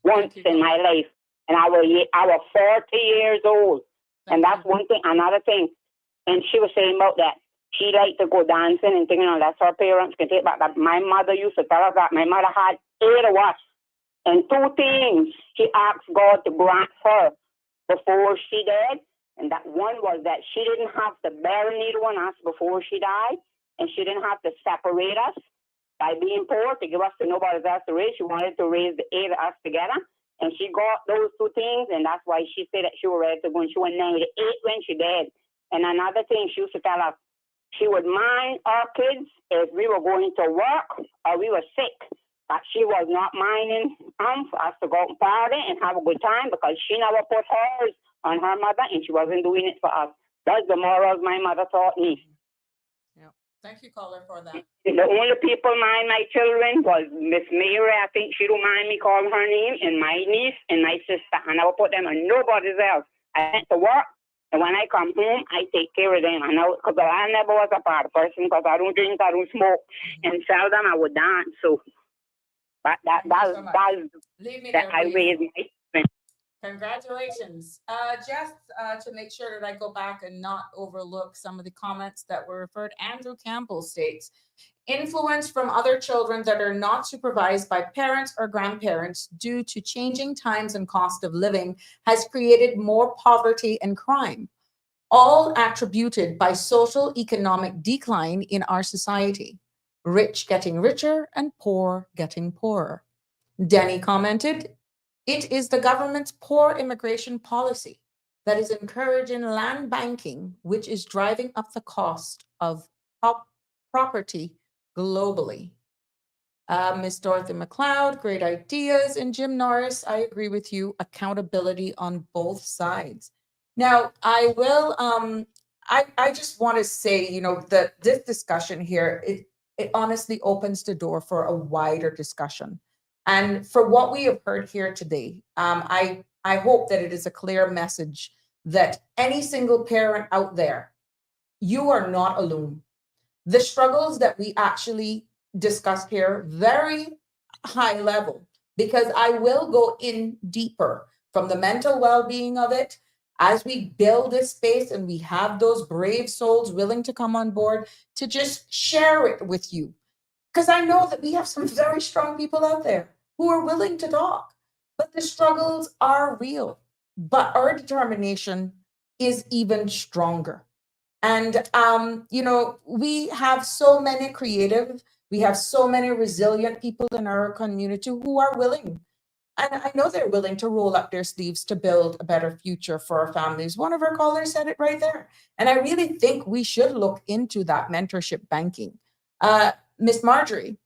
once in my life. And I was 40 years old. And that's one thing. Another thing, and she was saying about that. She liked to go dancing and thinking, that's her parents can take back. That my mother used to tell her that. My mother had 8 of us. And 2 things she asked God to grant her before she died. And that one was that she didn't have to bury neither one of us before she died. And she didn't have to separate us by being poor to give us to nobody else to raise. She wanted to raise the 8 of us together. And she got those 2 things, and that's why she said that she was ready to go. And she was 98 when she died. And another thing, she used to tell us, she would mind our kids if we were going to work or we were sick. But she was not minding for us to go out and party and have a good time because she never put hers on her mother, and she wasn't doing it for us. That's the morals my mother taught me. Thank you, caller, for that. The only people mind my children was Miss Mary. I think she don't mind me calling her name, and my niece and my sister. And I will put them on nobody's else. I went to work, and when I come home, I take care of them. I know because I never was a party person because I don't drink, I don't smoke, and seldom I would dance. So, but I raised my children. Congratulations. Just to make sure that I go back and not overlook some of the comments that were referred, Andrew Campbell states, influence from other children that are not supervised by parents or grandparents due to changing times and cost of living has created more poverty and crime, all attributed by social economic decline in our society. Rich getting richer and poor getting poorer. Denny commented, it is the government's poor immigration policy that is encouraging land banking, which is driving up the cost of property globally. Miss Dorothy McLeod, great ideas. And Jim Norris, I agree with you, accountability on both sides. Now, I will, I just want to say, you know, that this discussion here, it honestly opens the door for a wider discussion. And for what we have heard here today, I hope that it is a clear message that any single parent out there, you are not alone. The struggles that we actually discussed here, very high level, because I will go in deeper from the mental well-being of it as we build this space and we have those brave souls willing to come on board to just share it with you. Because I know that we have some very strong people out there who are willing to talk, but the struggles are real. But our determination is even stronger. And, you know, we have so many creative, we have so many resilient people in our community who are willing. And I know they're willing to roll up their sleeves to build a better future for our families. One of our callers said it right there. And I really think we should look into that mentorship banking. Miss Marjorie,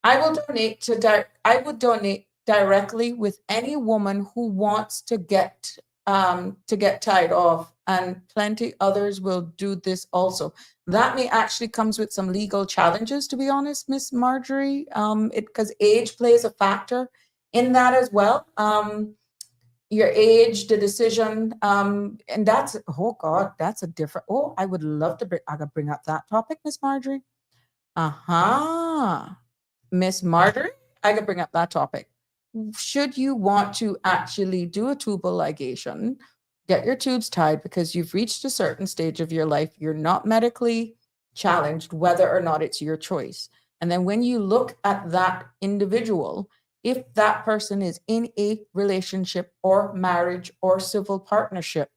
I would donate directly with any woman who wants to get tied off, and plenty others will do this also. That may actually comes with some legal challenges, to be honest, Miss Marjorie, because age plays a factor in that as well. Your age, the decision, and that's, oh God, that's a different, oh, I would love to bring up that topic, Miss Marjorie. Uh-huh. Miss Marjorie, I could bring up that topic. Should you want to actually do a tubal ligation, get your tubes tied because you've reached a certain stage of your life, you're not medically challenged, whether or not it's your choice. And then when you look at that individual, if that person is in a relationship or marriage or civil partnership,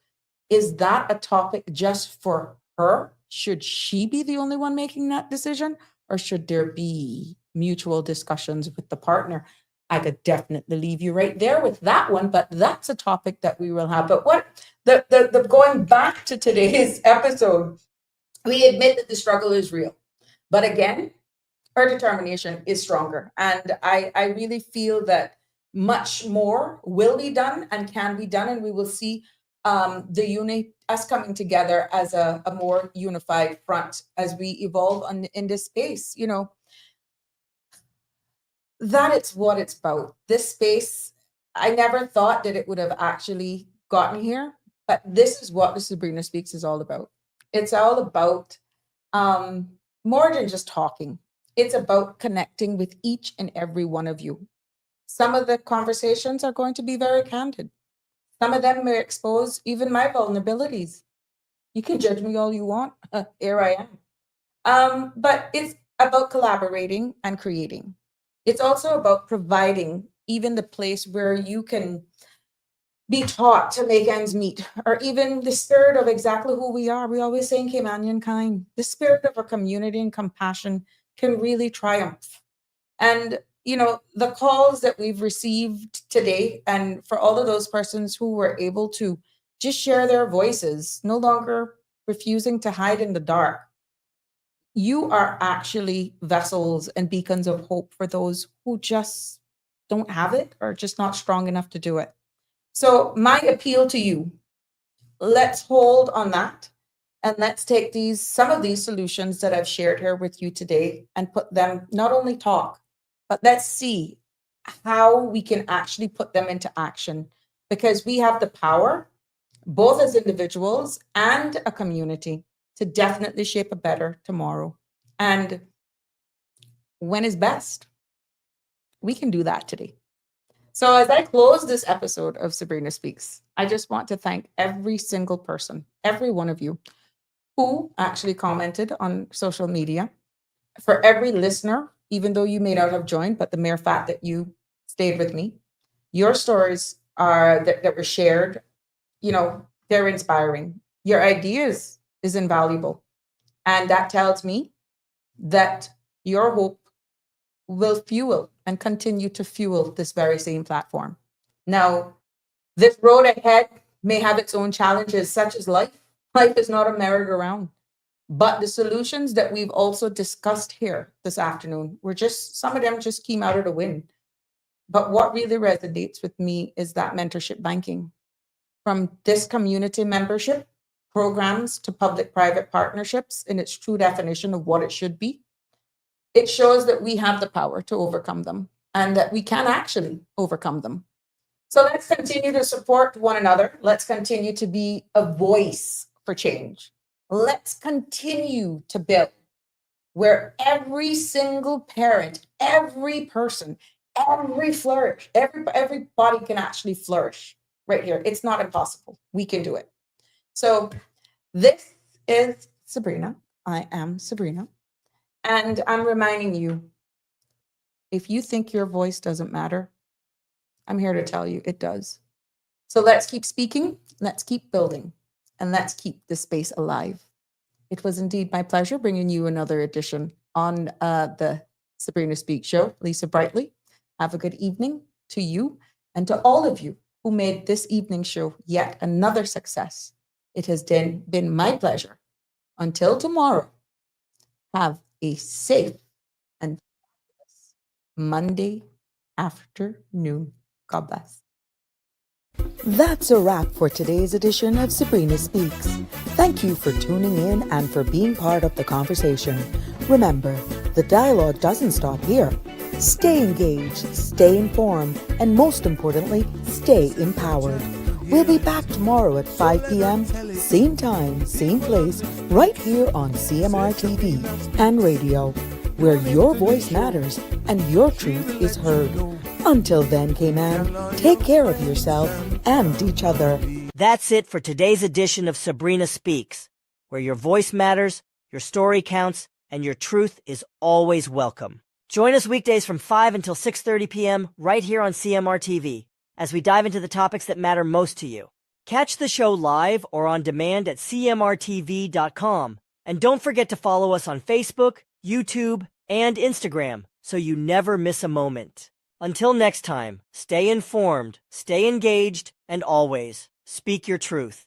is that a topic just for her? Should she be the only one making that decision? Or should there be mutual discussions with the partner? I could definitely leave you right there with that one, but that's a topic that we will have. But what the going back to today's episode, we admit that the struggle is real. But again, our determination is stronger. And I really feel that much more will be done and can be done. And we will see us coming together as a more unified front as we evolve in this space. You know, that is what it's about. This space, I never thought that it would have actually gotten here, but this is what the Sabrina Speaks is all about. It's all about more than just talking. It's about connecting with each and every one of you. Some of the conversations are going to be very candid. Some of them may expose even my vulnerabilities. You can judge me all you want. Here I am. But it's about collaborating and creating. It's also about providing even the place where you can be taught to make ends meet, or even the spirit of exactly who we are. We always say in Cayman kind, the spirit of our community and compassion can really triumph. And, you know, the calls that we've received today, and for all of those persons who were able to just share their voices, no longer refusing to hide in the dark, you are actually vessels and beacons of hope for those who just don't have it or just not strong enough to do it. So my appeal to you, let's hold on that. And let's take some of these solutions that I've shared here with you today and put them, not only talk, but let's see how we can actually put them into action, because we have the power, both as individuals and a community, to definitely shape a better tomorrow. And when is best? We can do that today. So as I close this episode of Sabrina Speaks, I just want to thank every single person, every one of you who actually commented on social media, for every listener, even though you may not have joined, but the mere fact that you stayed with me, your stories are that were shared, they're inspiring. Your ideas is invaluable. And that tells me that your hope will fuel and continue to fuel this very same platform. Now, this road ahead may have its own challenges, such as life. Life is not a merry-go-round. But the solutions that we've also discussed here this afternoon were just, some of them just came out of the wind. But what really resonates with me is that mentorship banking. From this community membership programs to public-private partnerships in its true definition of what it should be, it shows that we have the power to overcome them and that we can actually overcome them. So let's continue to support one another. Let's continue to be a voice for change. Let's continue to build where every single parent, every person, everybody can actually flourish right here. It's not impossible. We can do it. So this is Sabrina. I am Sabrina. And I'm reminding you, if you think your voice doesn't matter, I'm here to tell you it does. So let's keep speaking, let's keep building, and let's keep this space alive. It was indeed my pleasure bringing you another edition on the Sabrina Speak Show. Lisa Brightly, have a good evening to you and to all of you who made this evening show yet another success. It has been my pleasure. Until tomorrow, have a safe and Monday afternoon. God bless. That's a wrap for today's edition of Sabrina Speaks. Thank you for tuning in and for being part of the conversation. Remember, the dialogue doesn't stop here. Stay engaged, stay informed, and most importantly, stay empowered. We'll be back tomorrow at 5 p.m., same time, same place, right here on CMR TV and radio, where your voice matters and your truth is heard. Until then, Cayman, take care of yourself and each other. That's it for today's edition of Sabrina Speaks, where your voice matters, your story counts, and your truth is always welcome. Join us weekdays from 5 until 6:30 p.m. right here on CMR TV as we dive into the topics that matter most to you. Catch the show live or on demand at cmrtv.com. And don't forget to follow us on Facebook, YouTube, and Instagram so you never miss a moment. Until next time, stay informed, stay engaged, and always speak your truth.